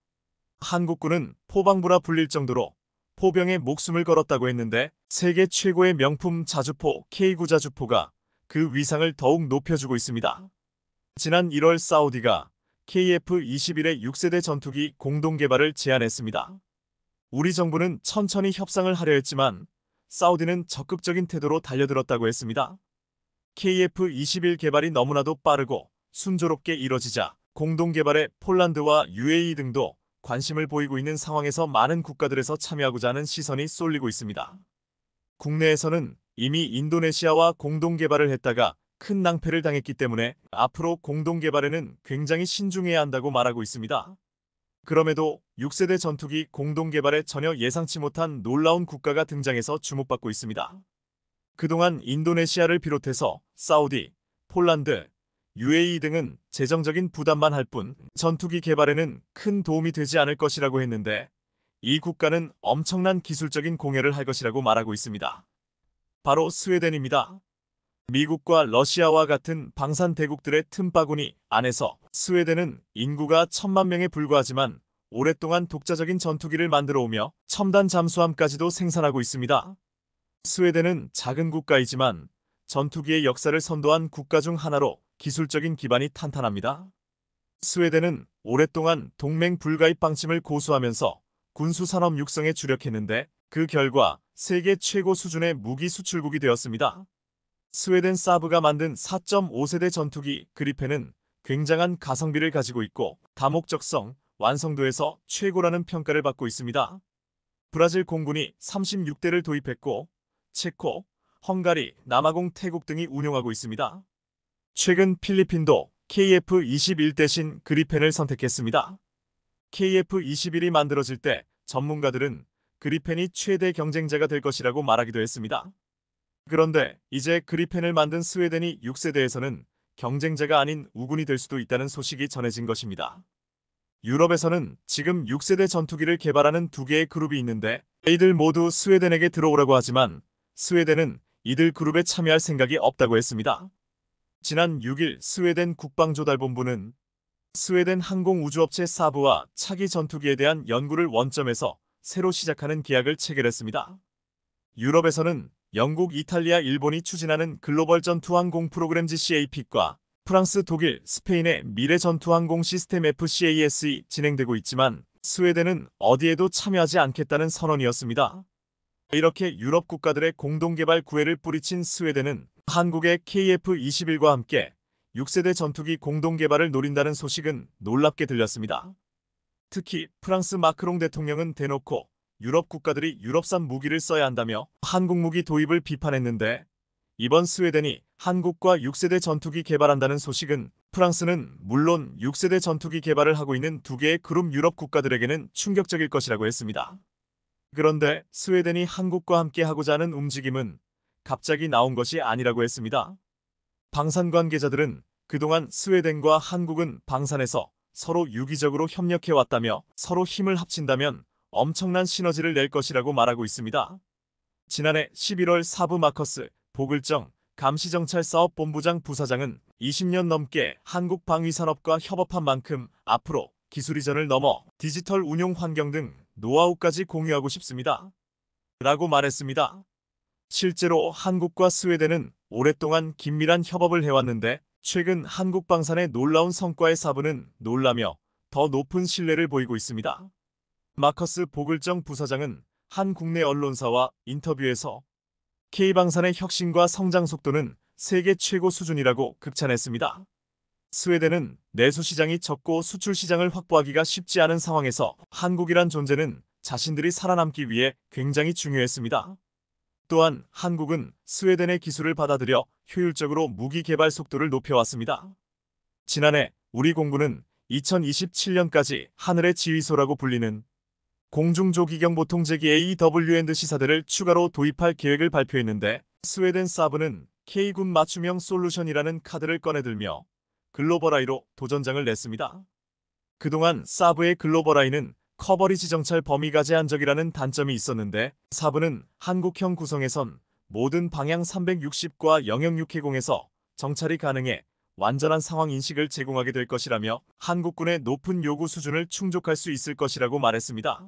한국군은 포방부라 불릴 정도로 포병에 목숨을 걸었다고 했는데 세계 최고의 명품 자주포 K구 자주포가 그 위상을 더욱 높여주고 있습니다. 지난 1월 사우디가 KF-21의 6세대 전투기 공동 개발을 제안했습니다. 우리 정부는 천천히 협상을 하려 했지만 사우디는 적극적인 태도로 달려들었다고 했습니다. KF-21 개발이 너무나도 빠르고 순조롭게 이뤄지자 공동 개발에 폴란드와 UAE 등도 관심을 보이고 있는 상황에서 많은 국가들에서 참여하고자 하는 시선이 쏠리고 있습니다. 국내에서는 이미 인도네시아와 공동 개발을 했다가 큰 낭패를 당했기 때문에 앞으로 공동 개발에는 굉장히 신중해야 한다고 말하고 있습니다. 그럼에도 6세대 전투기 공동 개발에 전혀 예상치 못한 놀라운 국가가 등장해서 주목받고 있습니다. 그동안 인도네시아를 비롯해서 사우디, 폴란드, UAE 등은 재정적인 부담만 할 뿐 전투기 개발에는 큰 도움이 되지 않을 것이라고 했는데 이 국가는 엄청난 기술적인 공여를 할 것이라고 말하고 있습니다. 바로 스웨덴입니다. 미국과 러시아와 같은 방산 대국들의 틈바구니 안에서 스웨덴은 인구가 1000만 명에 불과하지만 오랫동안 독자적인 전투기를 만들어 오며 첨단 잠수함까지도 생산하고 있습니다. 스웨덴은 작은 국가이지만 전투기의 역사를 선도한 국가 중 하나로 기술적인 기반이 탄탄합니다. 스웨덴은 오랫동안 동맹 불가입 방침을 고수하면서 군수산업 육성에 주력했는데 그 결과 세계 최고 수준의 무기 수출국이 되었습니다. 스웨덴 사브가 만든 4.5세대 전투기 그리펜은 굉장한 가성비를 가지고 있고 다목적성, 완성도에서 최고라는 평가를 받고 있습니다. 브라질 공군이 36대를 도입했고 체코, 헝가리, 남아공, 태국 등이 운용하고 있습니다. 최근 필리핀도 KF-21 대신 그리펜을 선택했습니다. KF-21이 만들어질 때 전문가들은 그리펜이 최대 경쟁자가 될 것이라고 말하기도 했습니다. 그런데 이제 그리펜을 만든 스웨덴이 6세대에서는 경쟁자가 아닌 우군이 될 수도 있다는 소식이 전해진 것입니다. 유럽에서는 지금 6세대 전투기를 개발하는 2개의 그룹이 있는데 이들 모두 스웨덴에게 들어오라고 하지만 스웨덴은 이들 그룹에 참여할 생각이 없다고 했습니다. 지난 6일 스웨덴 국방조달본부는 스웨덴 항공우주업체 사브와 차기 전투기에 대한 연구를 원점에서 새로 시작하는 계약을 체결했습니다. 유럽에서는 영국, 이탈리아, 일본이 추진하는 글로벌 전투항공 프로그램 GCAP과 프랑스, 독일, 스페인의 미래 전투항공 시스템 FCAS이 진행되고 있지만 스웨덴은 어디에도 참여하지 않겠다는 선언이었습니다. 이렇게 유럽 국가들의 공동개발 구애를 뿌리친 스웨덴은 한국의 KF-21과 함께 6세대 전투기 공동개발을 노린다는 소식은 놀랍게 들렸습니다. 특히 프랑스 마크롱 대통령은 대놓고 유럽 국가들이 유럽산 무기를 써야 한다며 한국 무기 도입을 비판했는데 이번 스웨덴이 한국과 6세대 전투기 개발한다는 소식은 프랑스는 물론 6세대 전투기 개발을 하고 있는 2개의 그룹 유럽 국가들에게는 충격적일 것이라고 했습니다. 그런데 스웨덴이 한국과 함께 하고자 하는 움직임은 갑자기 나온 것이 아니라고 했습니다. 방산 관계자들은 그동안 스웨덴과 한국은 방산에서 서로 유기적으로 협력해왔다며 서로 힘을 합친다면 엄청난 시너지를 낼 것이라고 말하고 있습니다. 지난해 11월 사브 마커스 보글정 감시정찰사업본부장 부사장은 20년 넘게 한국 방위산업과 협업한 만큼 앞으로 기술 이전을 넘어 디지털 운용 환경 등 노하우까지 공유하고 싶습니다. 라고 말했습니다. 실제로 한국과 스웨덴은 오랫동안 긴밀한 협업을 해왔는데 최근 한국 방산의 놀라운 성과의 사부는 놀라며 더 높은 신뢰를 보이고 있습니다. 마커스 보글정 부사장은 한 국내 언론사와 인터뷰에서 K방산의 혁신과 성장 속도는 세계 최고 수준이라고 극찬했습니다. 스웨덴은 내수 시장이 적고 수출 시장을 확보하기가 쉽지 않은 상황에서 한국이란 존재는 자신들이 살아남기 위해 굉장히 중요했습니다. 또한 한국은 스웨덴의 기술을 받아들여 효율적으로 무기 개발 속도를 높여왔습니다. 지난해 우리 공군은 2027년까지 하늘의 지휘소라고 불리는 공중조기경보통제기 AWN-C사대를 추가로 도입할 계획을 발표했는데 스웨덴 사브는 K군 맞춤형 솔루션이라는 카드를 꺼내들며 글로벌아이로 도전장을 냈습니다. 그동안 사브의 글로벌아이는 커버리지 정찰 범위가 제한적이라는 단점이 있었는데 사브는 한국형 구성에선 모든 방향 360과 영역 6해공에서 정찰이 가능해 완전한 상황 인식을 제공하게 될 것이라며 한국군의 높은 요구 수준을 충족할 수 있을 것이라고 말했습니다.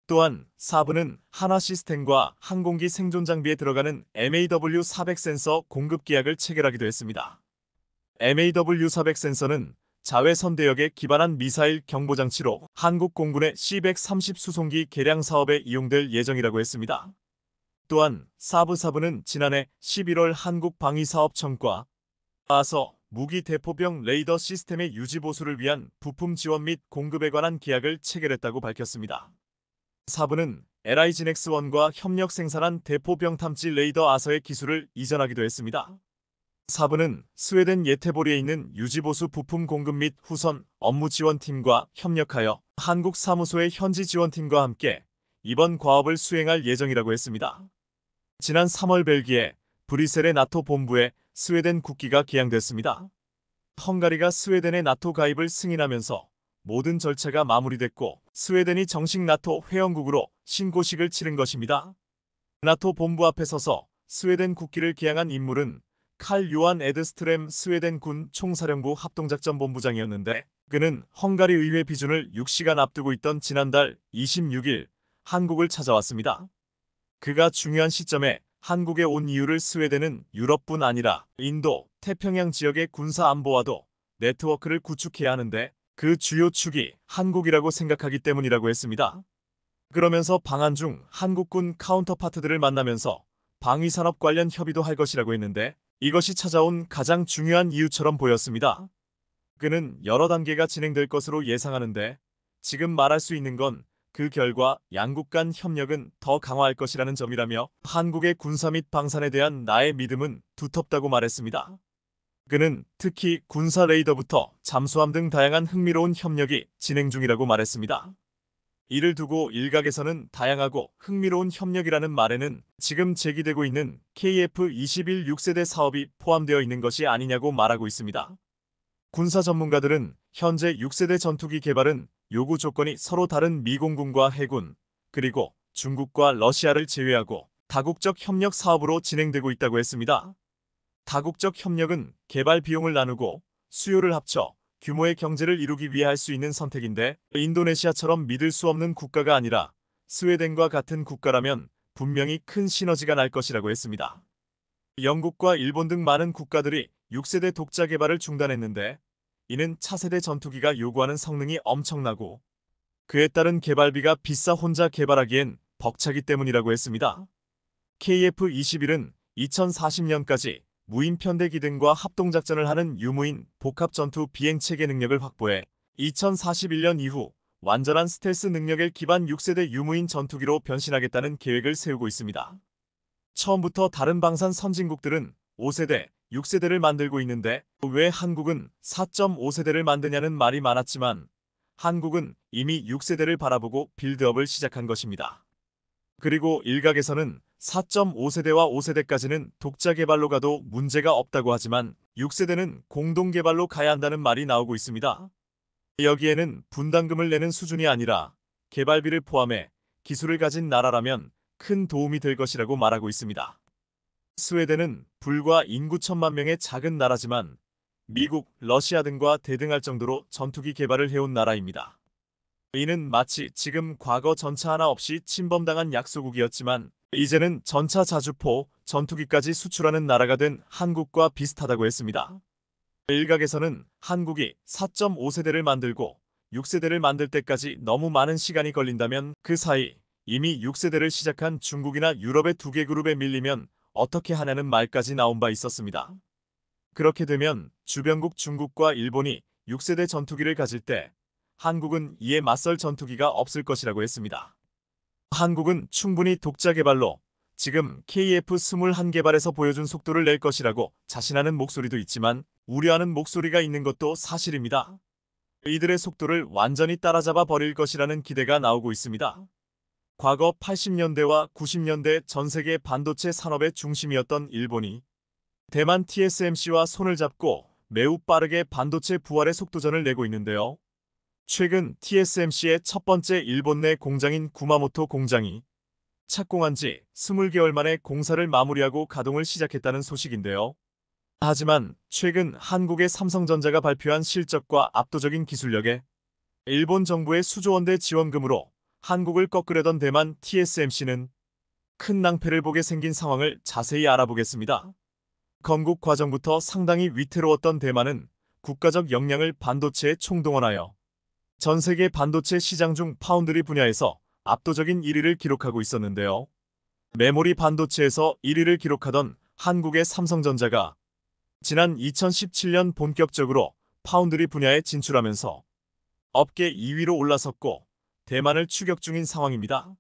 또한 사브는 한화 시스템과 항공기 생존 장비에 들어가는 MAW400 센서 공급 계약을 체결하기도 했습니다. MAW400 센서는 자외선 대역에 기반한 미사일 경보장치로 한국 공군의 C-130 수송기 개량 사업에 이용될 예정이라고 했습니다. 또한 사브는 지난해 11월 한국방위사업청과 아서 무기 대포병 레이더 시스템의 유지 보수를 위한 부품 지원 및 공급에 관한 계약을 체결했다고 밝혔습니다. 사브는 LIGNX1과 협력 생산한 대포병 탐지 레이더 아서의 기술을 이전하기도 했습니다. 사브는 스웨덴 예테보리에 있는 유지보수 부품 공급 및 후선 업무 지원팀과 협력하여 한국 사무소의 현지 지원팀과 함께 이번 과업을 수행할 예정이라고 했습니다. 지난 3월 벨기에 브뤼셀의 나토 본부에 스웨덴 국기가 개양됐습니다. 헝가리가 스웨덴의 나토 가입을 승인하면서 모든 절차가 마무리됐고 스웨덴이 정식 나토 회원국으로 신고식을 치른 것입니다. 나토 본부 앞에 서서 스웨덴 국기를 개양한 인물은 칼 요한 에드스트렘 스웨덴 군 총사령부 합동작전본부장이었는데 그는 헝가리 의회 비준을 6시간 앞두고 있던 지난달 26일 한국을 찾아왔습니다. 그가 중요한 시점에 한국에 온 이유를 스웨덴은 유럽뿐 아니라 인도, 태평양 지역의 군사 안보와도 네트워크를 구축해야 하는데 그 주요 축이 한국이라고 생각하기 때문이라고 했습니다. 그러면서 방한 중 한국군 카운터파트들을 만나면서 방위산업 관련 협의도 할 것이라고 했는데 이것이 찾아온 가장 중요한 이유처럼 보였습니다. 그는 여러 단계가 진행될 것으로 예상하는데 지금 말할 수 있는 건 그 결과 양국 간 협력은 더 강화할 것이라는 점이라며 한국의 군사 및 방산에 대한 나의 믿음은 두텁다고 말했습니다. 그는 특히 군사 레이더부터 잠수함 등 다양한 흥미로운 협력이 진행 중이라고 말했습니다. 이를 두고 일각에서는 다양하고 흥미로운 협력이라는 말에는 지금 제기되고 있는 KF-21 6세대 사업이 포함되어 있는 것이 아니냐고 말하고 있습니다. 군사 전문가들은 현재 6세대 전투기 개발은 요구 조건이 서로 다른 미공군과 해군, 그리고 중국과 러시아를 제외하고 다국적 협력 사업으로 진행되고 있다고 했습니다. 다국적 협력은 개발 비용을 나누고 수요를 합쳐 규모의 경제를 이루기 위해 할 수 있는 선택인데 인도네시아처럼 믿을 수 없는 국가가 아니라 스웨덴과 같은 국가라면 분명히 큰 시너지가 날 것이라고 했습니다. 영국과 일본 등 많은 국가들이 6세대 독자 개발을 중단했는데 이는 차세대 전투기가 요구하는 성능이 엄청나고 그에 따른 개발비가 비싸 혼자 개발하기엔 벅차기 때문이라고 했습니다. KF-21은 2040년까지 무인 편대기 등과 합동작전을 하는 유무인 복합전투 비행체계 능력을 확보해 2041년 이후 완전한 스텔스 능력에 기반 6세대 유무인 전투기로 변신하겠다는 계획을 세우고 있습니다. 처음부터 다른 방산 선진국들은 5세대, 6세대를 만들고 있는데 왜 한국은 4.5세대를 만드냐는 말이 많았지만 한국은 이미 6세대를 바라보고 빌드업을 시작한 것입니다. 그리고 일각에서는 4.5세대와 5세대까지는 독자 개발로 가도 문제가 없다고 하지만 6세대는 공동 개발로 가야 한다는 말이 나오고 있습니다. 여기에는 분담금을 내는 수준이 아니라 개발비를 포함해 기술을 가진 나라라면 큰 도움이 될 것이라고 말하고 있습니다. 스웨덴은 불과 인구 1,000만 명의 작은 나라지만 미국, 러시아 등과 대등할 정도로 전투기 개발을 해온 나라입니다. 이는 마치 지금 과거 전차 하나 없이 침범당한 약소국이었지만 이제는 전차 자주포, 전투기까지 수출하는 나라가 된 한국과 비슷하다고 했습니다. 일각에서는 한국이 4.5세대를 만들고 6세대를 만들 때까지 너무 많은 시간이 걸린다면 그 사이 이미 6세대를 시작한 중국이나 유럽의 2개 그룹에 밀리면 어떻게 하냐는 말까지 나온 바 있었습니다. 그렇게 되면 주변국 중국과 일본이 6세대 전투기를 가질 때 한국은 이에 맞설 전투기가 없을 것이라고 했습니다. 한국은 충분히 독자 개발로 지금 KF-21개발에서 보여준 속도를 낼 것이라고 자신하는 목소리도 있지만 우려하는 목소리가 있는 것도 사실입니다. 이들의 속도를 완전히 따라잡아 버릴 것이라는 기대가 나오고 있습니다. 과거 80년대와 90년대 전 세계 반도체 산업의 중심이었던 일본이 대만 TSMC와 손을 잡고 매우 빠르게 반도체 부활의 속도전을 내고 있는데요. 최근 TSMC의 첫 번째 일본 내 공장인 구마모토 공장이 착공한 지 20개월 만에 공사를 마무리하고 가동을 시작했다는 소식인데요. 하지만 최근 한국의 삼성전자가 발표한 실적과 압도적인 기술력에 일본 정부의 수조 원대 지원금으로 한국을 꺾으려던 대만 TSMC는 큰 낭패를 보게 생긴 상황을 자세히 알아보겠습니다. 건국 과정부터 상당히 위태로웠던 대만은 국가적 역량을 반도체에 총동원하여 전 세계 반도체 시장 중 파운드리 분야에서 압도적인 1위를 기록하고 있었는데요. 메모리 반도체에서 1위를 기록하던 한국의 삼성전자가 지난 2017년 본격적으로 파운드리 분야에 진출하면서 업계 2위로 올라섰고 대만을 추격 중인 상황입니다.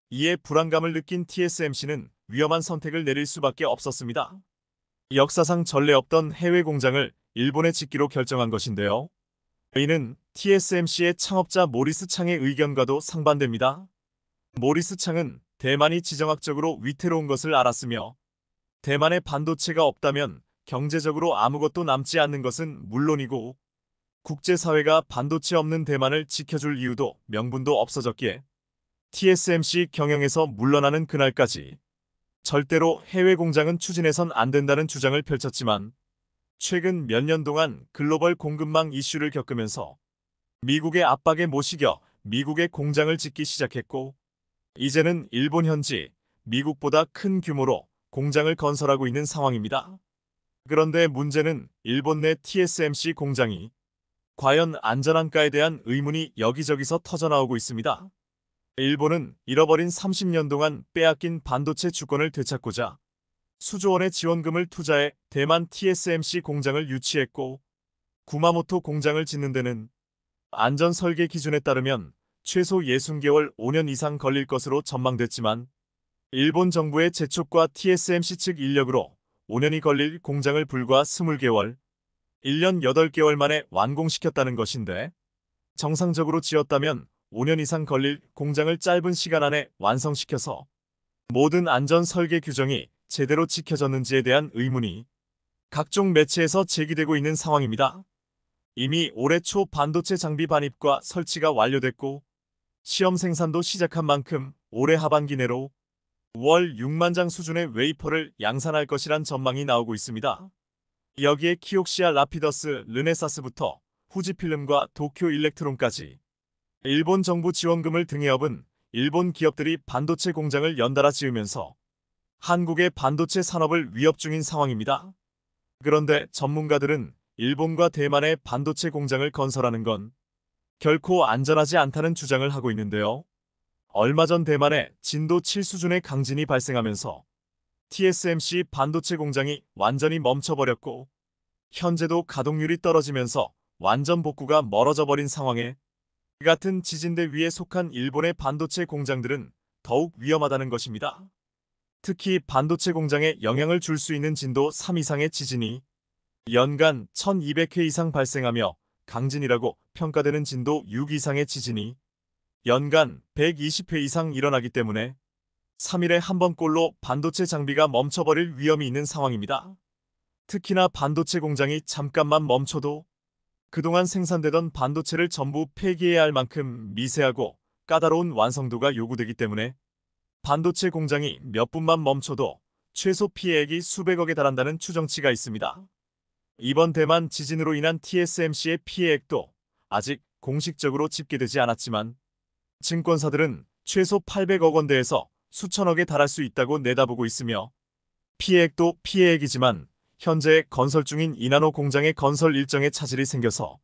이에 불안감을 느낀 TSMC는 위험한 선택을 내릴 수밖에 없었습니다. 역사상 전례 없던 해외 공장을 일본에 짓기로 결정한 것인데요. 이는 TSMC의 창업자 모리스 창의 의견과도 상반됩니다. 모리스 창은 대만이 지정학적으로 위태로운 것을 알았으며 대만에 반도체가 없다면 경제적으로 아무것도 남지 않는 것은 물론이고 국제사회가 반도체 없는 대만을 지켜줄 이유도 명분도 없어졌기에 TSMC 경영에서 물러나는 그날까지 절대로 해외 공장은 추진해선 안 된다는 주장을 펼쳤지만 최근 몇 년 동안 글로벌 공급망 이슈를 겪으면서 미국의 압박에 못 이겨 미국의 공장을 짓기 시작했고 이제는 일본 현지 미국보다 큰 규모로 공장을 건설하고 있는 상황입니다. 그런데 문제는 일본 내 TSMC 공장이 과연 안전한가에 대한 의문이 여기저기서 터져나오고 있습니다. 일본은 잃어버린 30년 동안 빼앗긴 반도체 주권을 되찾고자 수조 원의 지원금을 투자해 대만 TSMC 공장을 유치했고 구마모토 공장을 짓는 데는 안전 설계 기준에 따르면 최소 60개월 5년 이상 걸릴 것으로 전망됐지만 일본 정부의 재촉과 TSMC 측 인력으로 5년이 걸릴 공장을 불과 20개월, 1년 8개월 만에 완공시켰다는 것인데 정상적으로 지었다면 5년 이상 걸릴 공장을 짧은 시간 안에 완성시켜서 모든 안전 설계 규정이 제대로 지켜졌는지에 대한 의문이 각종 매체에서 제기되고 있는 상황입니다. 이미 올해 초 반도체 장비 반입과 설치가 완료됐고 시험 생산도 시작한 만큼 올해 하반기 내로 월 6만 장 수준의 웨이퍼를 양산할 것이란 전망이 나오고 있습니다. 여기에 키옥시아 라피더스 르네사스부터 후지필름과 도쿄 일렉트론까지 일본 정부 지원금을 등에 업은 일본 기업들이 반도체 공장을 연달아 지으면서 한국의 반도체 산업을 위협 중인 상황입니다. 그런데 전문가들은 일본과 대만의 반도체 공장을 건설하는 건 결코 안전하지 않다는 주장을 하고 있는데요. 얼마 전 대만에 진도 7 수준의 강진이 발생하면서 TSMC 반도체 공장이 완전히 멈춰버렸고 현재도 가동률이 떨어지면서 완전 복구가 멀어져 버린 상황에 이 같은 지진대 위에 속한 일본의 반도체 공장들은 더욱 위험하다는 것입니다. 특히 반도체 공장에 영향을 줄 수 있는 진도 3 이상의 지진이 연간 1200회 이상 발생하며 강진이라고 평가되는 진도 6 이상의 지진이 연간 120회 이상 일어나기 때문에 3일에 한 번꼴로 반도체 장비가 멈춰버릴 위험이 있는 상황입니다. 특히나 반도체 공장이 잠깐만 멈춰도 그동안 생산되던 반도체를 전부 폐기해야 할 만큼 미세하고 까다로운 완성도가 요구되기 때문에 반도체 공장이 몇 분만 멈춰도 최소 피해액이 수백억에 달한다는 추정치가 있습니다. 이번 대만 지진으로 인한 TSMC의 피해액도 아직 공식적으로 집계되지 않았지만 증권사들은 최소 800억 원대에서 수천억에 달할 수 있다고 내다보고 있으며 피해액도 피해액이지만 현재 건설 중인 이나노 공장의 건설 일정에 차질이 생겨서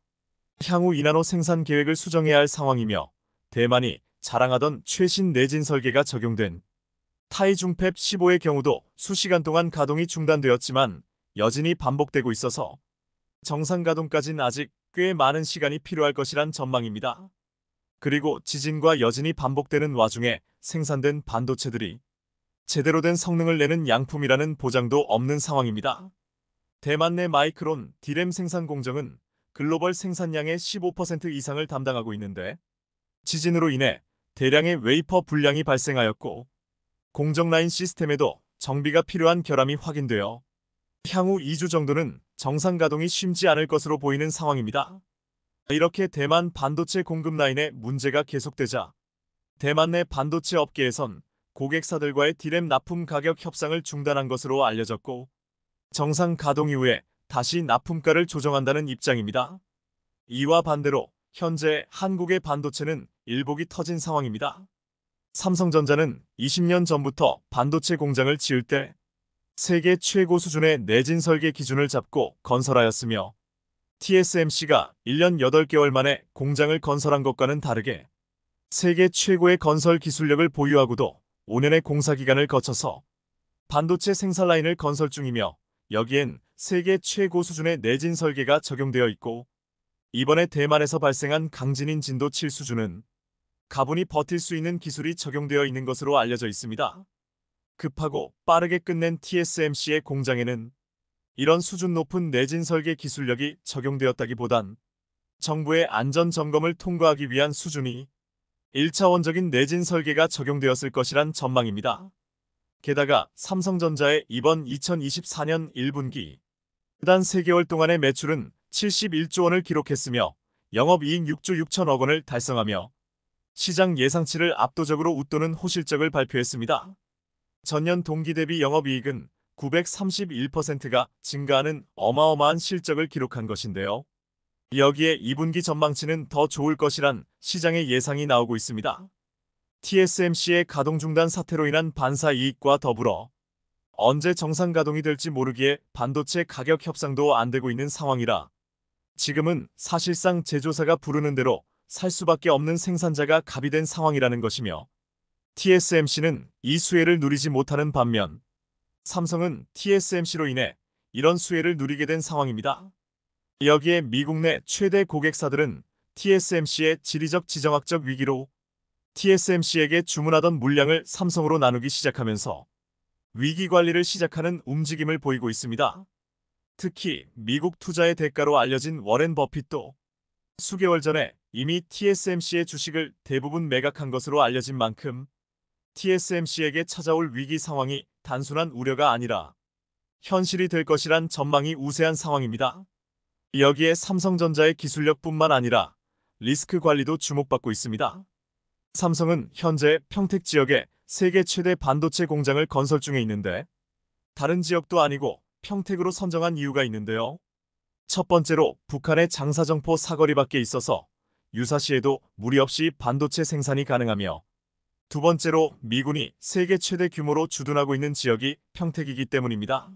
향후 이나노 생산 계획을 수정해야 할 상황이며 대만이 자랑하던 최신 내진 설계가 적용된 타이중팹 15의 경우도 수시간 동안 가동이 중단되었지만 여진이 반복되고 있어서 정상 가동까지는 아직 꽤 많은 시간이 필요할 것이란 전망입니다. 그리고 지진과 여진이 반복되는 와중에 생산된 반도체들이 제대로 된 성능을 내는 양품이라는 보장도 없는 상황입니다. 대만 내 마이크론 D램 생산 공정은 글로벌 생산량의 15% 이상을 담당하고 있는데 지진으로 인해 대량의 웨이퍼 불량이 발생하였고 공정 라인 시스템에도 정비가 필요한 결함이 확인되어 향후 2주 정도는 정상 가동이 쉽지 않을 것으로 보이는 상황입니다. 이렇게 대만 반도체 공급 라인에 문제가 계속되자 대만 내 반도체 업계에선 고객사들과의 D램 납품 가격 협상을 중단한 것으로 알려졌고 정상 가동 이후에 다시 납품가를 조정한다는 입장입니다. 이와 반대로 현재 한국의 반도체는 일복이 터진 상황입니다. 삼성전자는 20년 전부터 반도체 공장을 지을 때 세계 최고 수준의 내진 설계 기준을 잡고 건설하였으며 TSMC가 1년 8개월 만에 공장을 건설한 것과는 다르게 세계 최고의 건설 기술력을 보유하고도 5년의 공사 기간을 거쳐서 반도체 생산 라인을 건설 중이며 여기엔 세계 최고 수준의 내진 설계가 적용되어 있고 이번에 대만에서 발생한 강진인 진도 7 수준은 가분히 버틸 수 있는 기술이 적용되어 있는 것으로 알려져 있습니다. 급하고 빠르게 끝낸 TSMC의 공장에는 이런 수준 높은 내진 설계 기술력이 적용되었다기보단 정부의 안전 점검을 통과하기 위한 수준이 1차원적인 내진 설계가 적용되었을 것이란 전망입니다. 게다가 삼성전자의 이번 2024년 1분기 단 3개월 동안의 매출은 71조 원을 기록했으며 영업이익 6조 6천억 원을 달성하며 시장 예상치를 압도적으로 웃도는 호실적을 발표했습니다. 전년 동기 대비 영업이익은 931%가 증가하는 어마어마한 실적을 기록한 것인데요. 여기에 2분기 전망치는 더 좋을 것이란 시장의 예상이 나오고 있습니다. TSMC의 가동 중단 사태로 인한 반사 이익과 더불어 언제 정상 가동이 될지 모르기에 반도체 가격 협상도 안 되고 있는 상황이라 지금은 사실상 제조사가 부르는 대로 살 수밖에 없는 생산자가 갑이 된 상황이라는 것이며 TSMC는 이 수혜를 누리지 못하는 반면 삼성은 TSMC로 인해 이런 수혜를 누리게 된 상황입니다. 여기에 미국 내 최대 고객사들은 TSMC의 지리적 지정학적 위기로 TSMC에게 주문하던 물량을 삼성으로 나누기 시작하면서 위기 관리를 시작하는 움직임을 보이고 있습니다. 특히 미국 투자의 대가로 알려진 워렌 버핏도 수개월 전에 이미 TSMC의 주식을 대부분 매각한 것으로 알려진 만큼 TSMC에게 찾아올 위기 상황이 단순한 우려가 아니라 현실이 될 것이란 전망이 우세한 상황입니다. 여기에 삼성전자의 기술력뿐만 아니라 리스크 관리도 주목받고 있습니다. 삼성은 현재 평택 지역에 세계 최대 반도체 공장을 건설 중에 있는데 다른 지역도 아니고 평택으로 선정한 이유가 있는데요. 첫 번째로 북한의 장사정포 사거리밖에 있어서 유사시에도 무리 없이 반도체 생산이 가능하며 두 번째로 미군이 세계 최대 규모로 주둔하고 있는 지역이 평택이기 때문입니다.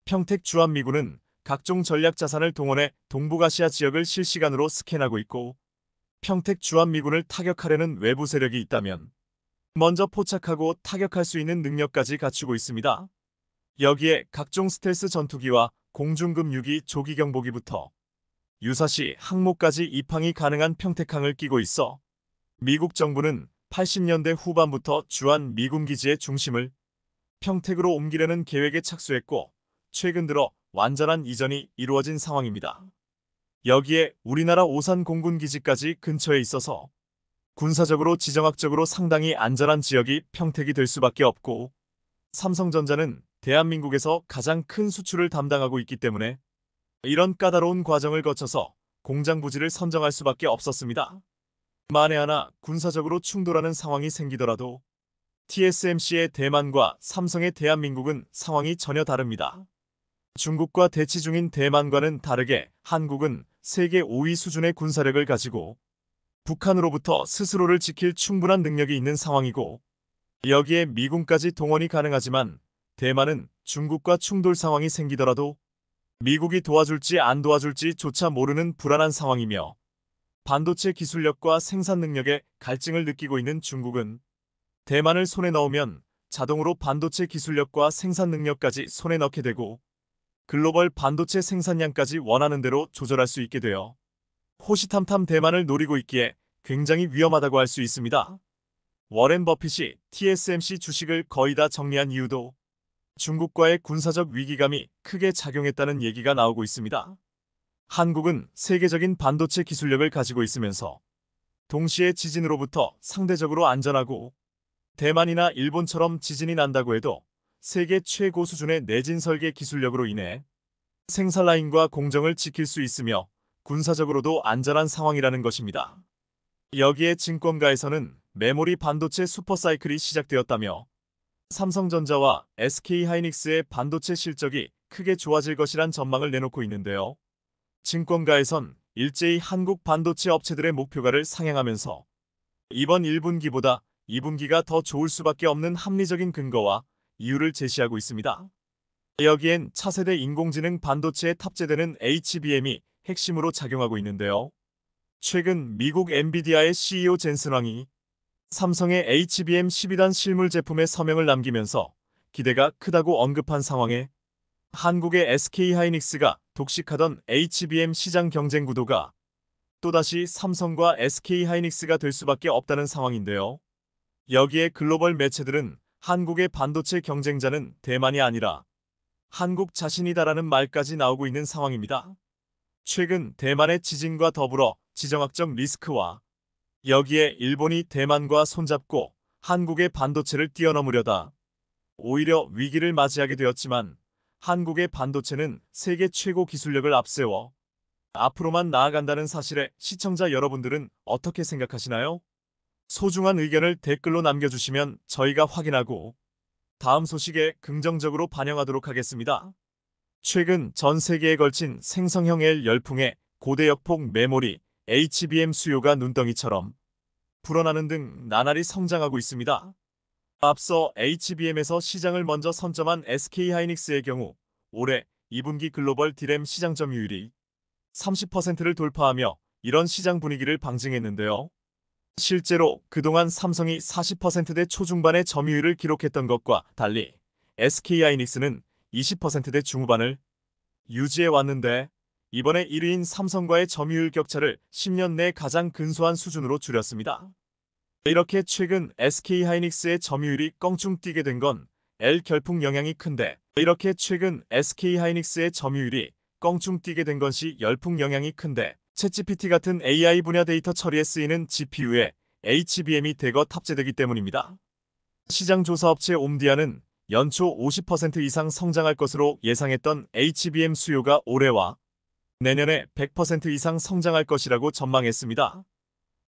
평택 주한미군은 각종 전략 자산을 동원해 동북아시아 지역을 실시간으로 스캔하고 있고 평택 주한미군을 타격하려는 외부 세력이 있다면 먼저 포착하고 타격할 수 있는 능력까지 갖추고 있습니다. 여기에 각종 스텔스 전투기와 공중급유기 조기경보기부터 유사시 항모까지 입항이 가능한 평택항을 끼고 있어 미국 정부는 80년대 후반부터 주한 미군 기지의 중심을 평택으로 옮기려는 계획에 착수했고 최근 들어 완전한 이전이 이루어진 상황입니다. 여기에 우리나라 오산 공군기지까지 근처에 있어서 군사적으로 지정학적으로 상당히 안전한 지역이 평택이 될 수밖에 없고 삼성전자는 대한민국에서 가장 큰 수출을 담당하고 있기 때문에 이런 까다로운 과정을 거쳐서 공장 부지를 선정할 수밖에 없었습니다. 만에 하나 군사적으로 충돌하는 상황이 생기더라도 TSMC의 대만과 삼성의 대한민국은 상황이 전혀 다릅니다. 중국과 대치 중인 대만과는 다르게 한국은 세계 5위 수준의 군사력을 가지고 북한으로부터 스스로를 지킬 충분한 능력이 있는 상황이고 여기에 미군까지 동원이 가능하지만 대만은 중국과 충돌 상황이 생기더라도 미국이 도와줄지 안 도와줄지조차 모르는 불안한 상황이며 반도체 기술력과 생산 능력에 갈증을 느끼고 있는 중국은 대만을 손에 넣으면 자동으로 반도체 기술력과 생산 능력까지 손에 넣게 되고 글로벌 반도체 생산량까지 원하는 대로 조절할 수 있게 되어 호시탐탐 대만을 노리고 있기에 굉장히 위험하다고 할 수 있습니다. 워렌 버핏이 TSMC 주식을 거의 다 정리한 이유도 중국과의 군사적 위기감이 크게 작용했다는 얘기가 나오고 있습니다. 한국은 세계적인 반도체 기술력을 가지고 있으면서 동시에 지진으로부터 상대적으로 안전하고 대만이나 일본처럼 지진이 난다고 해도 세계 최고 수준의 내진 설계 기술력으로 인해 생산 라인과 공정을 지킬 수 있으며 군사적으로도 안전한 상황이라는 것입니다. 여기에 증권가에서는 메모리 반도체 슈퍼사이클이 시작되었다며 삼성전자와 SK하이닉스의 반도체 실적이 크게 좋아질 것이란 전망을 내놓고 있는데요. 증권가에선 일제히 한국 반도체 업체들의 목표가를 상향하면서 이번 1분기보다 2분기가 더 좋을 수밖에 없는 합리적인 근거와 이유를 제시하고 있습니다. 여기엔 차세대 인공지능 반도체에 탑재되는 HBM이 핵심으로 작용하고 있는데요. 최근 미국 엔비디아의 CEO 젠슨 황이 삼성의 HBM 12단 실물 제품에 서명을 남기면서 기대가 크다고 언급한 상황에 한국의 SK하이닉스가 독식하던 HBM 시장 경쟁 구도가 또다시 삼성과 SK하이닉스가 될 수밖에 없다는 상황인데요. 여기에 글로벌 매체들은 한국의 반도체 경쟁자는 대만이 아니라 한국 자신이다라는 말까지 나오고 있는 상황입니다. 최근 대만의 지진과 더불어 지정학적 리스크와 여기에 일본이 대만과 손잡고 한국의 반도체를 뛰어넘으려다 오히려 위기를 맞이하게 되었지만 한국의 반도체는 세계 최고 기술력을 앞세워 앞으로만 나아간다는 사실에 시청자 여러분들은 어떻게 생각하시나요? 소중한 의견을 댓글로 남겨주시면 저희가 확인하고 다음 소식에 긍정적으로 반영하도록 하겠습니다. 최근 전 세계에 걸친 생성형 L 열풍에 고대역폭 메모리, HBM 수요가 눈덩이처럼 불어나는 등 나날이 성장하고 있습니다. 앞서 HBM에서 시장을 먼저 선점한 SK하이닉스의 경우 올해 2분기 글로벌 D램 시장 점유율이 30%를 돌파하며 이런 시장 분위기를 방증했는데요. 실제로 그동안 삼성이 40%대 초중반의 점유율을 기록했던 것과 달리 SK하이닉스는 20%대 중후반을 유지해 왔는데 이번에 1위인 삼성과의 점유율 격차를 10년 내 가장 근소한 수준으로 줄였습니다. 이렇게 최근 SK하이닉스의 점유율이 껑충 뛰게 된 건 L 결풍 영향이 큰데 이렇게 최근 SK하이닉스의 점유율이 껑충 뛰게 된 것이 열풍 영향이 큰데 챗GPT 같은 AI 분야 데이터 처리에 쓰이는 GPU에 HBM이 대거 탑재되기 때문입니다. 시장 조사 업체 옴디아는 연초 50% 이상 성장할 것으로 예상했던 HBM 수요가 올해와 내년에 100% 이상 성장할 것이라고 전망했습니다.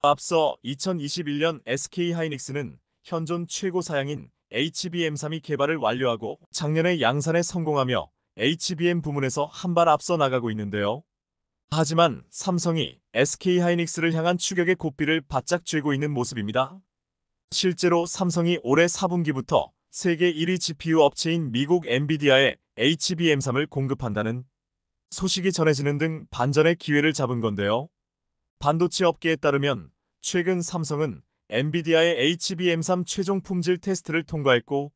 앞서 2021년 SK하이닉스는 현존 최고 사양인 HBM3이 개발을 완료하고 작년에 양산에 성공하며 HBM 부문에서 한 발 앞서 나가고 있는데요. 하지만 삼성이 SK하이닉스를 향한 추격의 고삐를 바짝 쥐고 있는 모습입니다. 실제로 삼성이 올해 4분기부터 세계 1위 GPU 업체인 미국 엔비디아에 HBM3을 공급한다는 소식이 전해지는 등 반전의 기회를 잡은 건데요. 반도체 업계에 따르면 최근 삼성은 엔비디아의 HBM3 최종 품질 테스트를 통과했고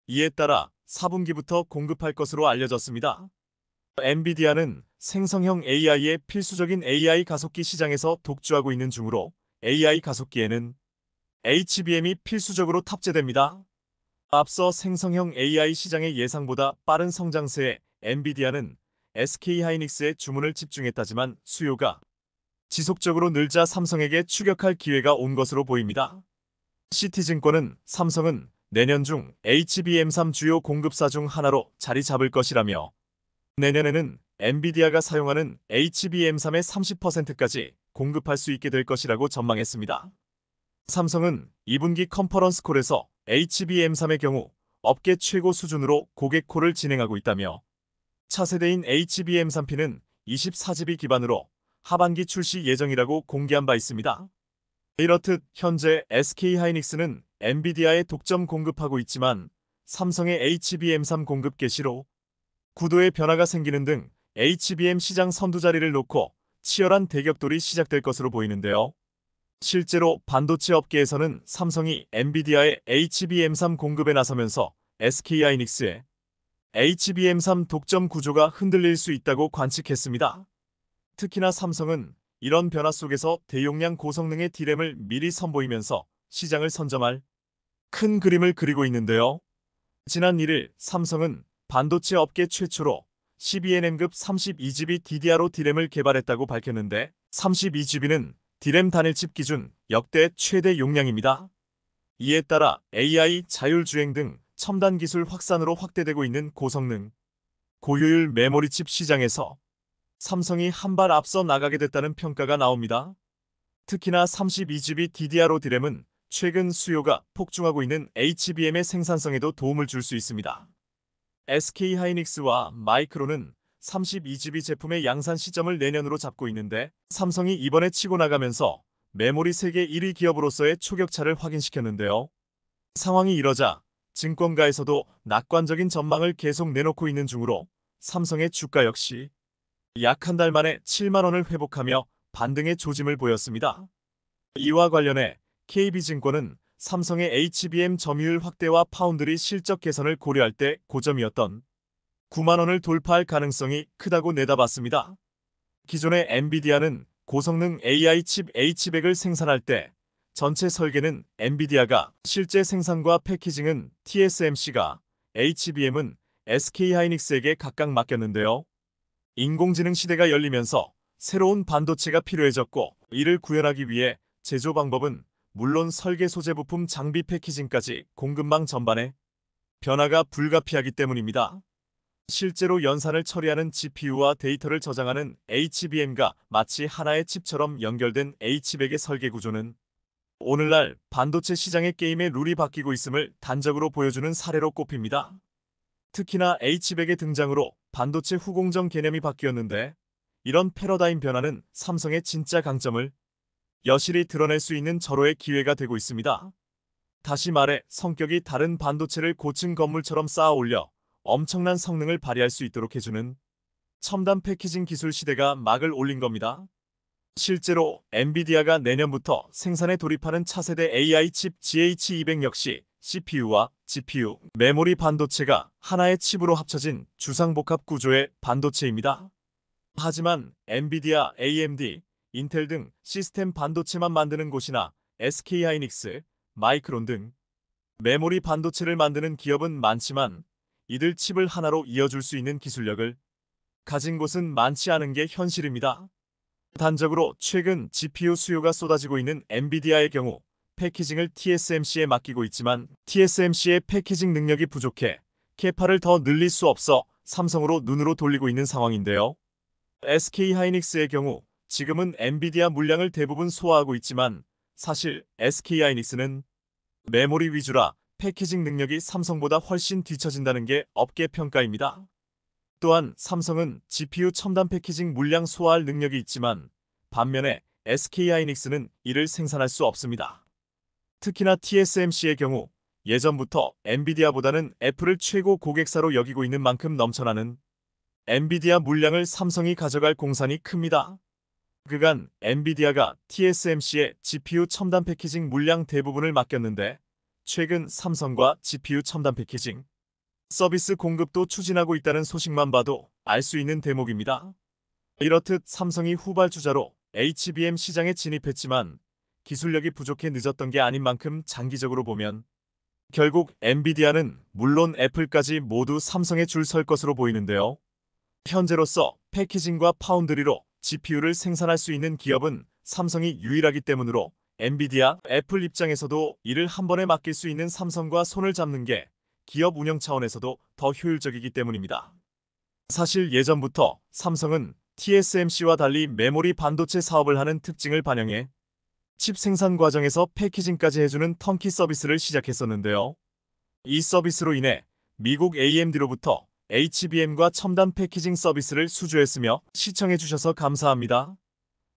이에 따라 4분기부터 공급할 것으로 알려졌습니다. 엔비디아는 생성형 AI의 필수적인 AI 가속기 시장에서 독주하고 있는 중으로 AI 가속기에는 HBM이 필수적으로 탑재됩니다. 앞서 생성형 AI 시장의 예상보다 빠른 성장세에 엔비디아는 SK하이닉스에 주문을 집중했다지만 수요가 지속적으로 늘자 삼성에게 추격할 기회가 온 것으로 보입니다. 시티증권은 삼성은 내년 중 HBM3 주요 공급사 중 하나로 자리 잡을 것이라며 내년에는 엔비디아가 사용하는 HBM3의 30%까지 공급할 수 있게 될 것이라고 전망했습니다. 삼성은 2분기 컨퍼런스 콜에서 HBM3의 경우 업계 최고 수준으로 고객 콜을 진행하고 있다며 차세대인 HBM3P는 24GB 기반으로 하반기 출시 예정이라고 공개한 바 있습니다. 이렇듯 현재 SK하이닉스는 엔비디아에 독점 공급하고 있지만 삼성의 HBM3 공급 개시로 구도의 변화가 생기는 등 HBM 시장 선두 자리를 놓고 치열한 대격돌이 시작될 것으로 보이는데요. 실제로 반도체 업계에서는 삼성이 엔비디아의 HBM3 공급에 나서면서 SK하이닉스에 HBM3 독점 구조가 흔들릴 수 있다고 관측했습니다. 특히나 삼성은 이런 변화 속에서 대용량 고성능의 D램을 미리 선보이면서 시장을 선점할 큰 그림을 그리고 있는데요. 지난 1일 삼성은 반도체 업계 최초로 12nm급 32GB DDR5 D램을 개발했다고 밝혔는데 32GB는 D램 단일칩 기준 역대 최대 용량입니다. 이에 따라 AI, 자율주행 등 첨단 기술 확산으로 확대되고 있는 고성능, 고효율 메모리칩 시장에서 삼성이 한 발 앞서 나가게 됐다는 평가가 나옵니다. 특히나 32GB DDR5 D램은 최근 수요가 폭증하고 있는 HBM의 생산성에도 도움을 줄 수 있습니다. SK하이닉스와 마이크론은 32GB 제품의 양산 시점을 내년으로 잡고 있는데 삼성이 이번에 치고 나가면서 메모리 세계 1위 기업으로서의 초격차를 확인시켰는데요. 상황이 이러자 증권가에서도 낙관적인 전망을 계속 내놓고 있는 중으로 삼성의 주가 역시 약 한 달 만에 7만 원을 회복하며 반등의 조짐을 보였습니다. 이와 관련해 KB증권은 삼성의 HBM 점유율 확대와 파운드리 실적 개선을 고려할 때 고점이었던 9만 원을 돌파할 가능성이 크다고 내다봤습니다. 기존의 엔비디아는 고성능 AI 칩 H100을 생산할 때 전체 설계는 엔비디아가 실제 생산과 패키징은 TSMC가 HBM은 SK하이닉스에게 각각 맡겼는데요. 인공지능 시대가 열리면서 새로운 반도체가 필요해졌고 이를 구현하기 위해 제조 방법은 물론 설계 소재 부품 장비 패키징까지 공급망 전반에 변화가 불가피하기 때문입니다. 실제로 연산을 처리하는 GPU와 데이터를 저장하는 HBM과 마치 하나의 칩처럼 연결된 H100의 설계 구조는 오늘날 반도체 시장의 게임의 룰이 바뀌고 있음을 단적으로 보여주는 사례로 꼽힙니다. 특히나 H100의 등장으로 반도체 후공정 개념이 바뀌었는데 이런 패러다임 변화는 삼성의 진짜 강점을 여실히 드러낼 수 있는 절호의 기회가 되고 있습니다. 다시 말해 성격이 다른 반도체를 고층 건물처럼 쌓아 올려 엄청난 성능을 발휘할 수 있도록 해주는 첨단 패키징 기술 시대가 막을 올린 겁니다. 실제로 엔비디아가 내년부터 생산에 돌입하는 차세대 AI 칩 GH200 역시 CPU와 GPU, 메모리 반도체가 하나의 칩으로 합쳐진 주상복합 구조의 반도체입니다. 하지만 엔비디아, AMD, 인텔 등 시스템 반도체만 만드는 곳이나 SK하이닉스, 마이크론 등 메모리 반도체를 만드는 기업은 많지만 이들 칩을 하나로 이어줄 수 있는 기술력을 가진 곳은 많지 않은 게 현실입니다. 단적으로 최근 GPU 수요가 쏟아지고 있는 엔비디아의 경우 패키징을 TSMC에 맡기고 있지만 TSMC의 패키징 능력이 부족해 캐파를 더 늘릴 수 없어 삼성으로 눈으로 돌리고 있는 상황인데요. SK하이닉스의 경우 지금은 엔비디아 물량을 대부분 소화하고 있지만 사실 SK하이닉스는 메모리 위주라 패키징 능력이 삼성보다 훨씬 뒤처진다는 게 업계 평가입니다. 또한 삼성은 GPU 첨단 패키징 물량 소화할 능력이 있지만 반면에 SK하이닉스는 이를 생산할 수 없습니다. 특히나 TSMC의 경우 예전부터 엔비디아보다는 애플을 최고 고객사로 여기고 있는 만큼 넘쳐나는 엔비디아 물량을 삼성이 가져갈 공산이 큽니다. 그간 엔비디아가 TSMC의 GPU 첨단 패키징 물량 대부분을 맡겼는데 최근 삼성과 GPU 첨단 패키징 서비스 공급도 추진하고 있다는 소식만 봐도 알 수 있는 대목입니다. 이렇듯 삼성이 후발주자로 HBM 시장에 진입했지만 기술력이 부족해 늦었던 게 아닌 만큼 장기적으로 보면 결국 엔비디아는 물론 애플까지 모두 삼성에 줄 설 것으로 보이는데요. 현재로서 패키징과 파운드리로 GPU를 생산할 수 있는 기업은 삼성이 유일하기 때문으로 엔비디아, 애플 입장에서도 이를 한 번에 맡길 수 있는 삼성과 손을 잡는 게 기업 운영 차원에서도 더 효율적이기 때문입니다. 사실 예전부터 삼성은 TSMC와 달리 메모리 반도체 사업을 하는 특징을 반영해 칩 생산 과정에서 패키징까지 해주는 턴키 서비스를 시작했었는데요. 이 서비스로 인해 미국 AMD로부터 HBM과 첨단 패키징 서비스를 수주했으며 시청해주셔서 감사합니다.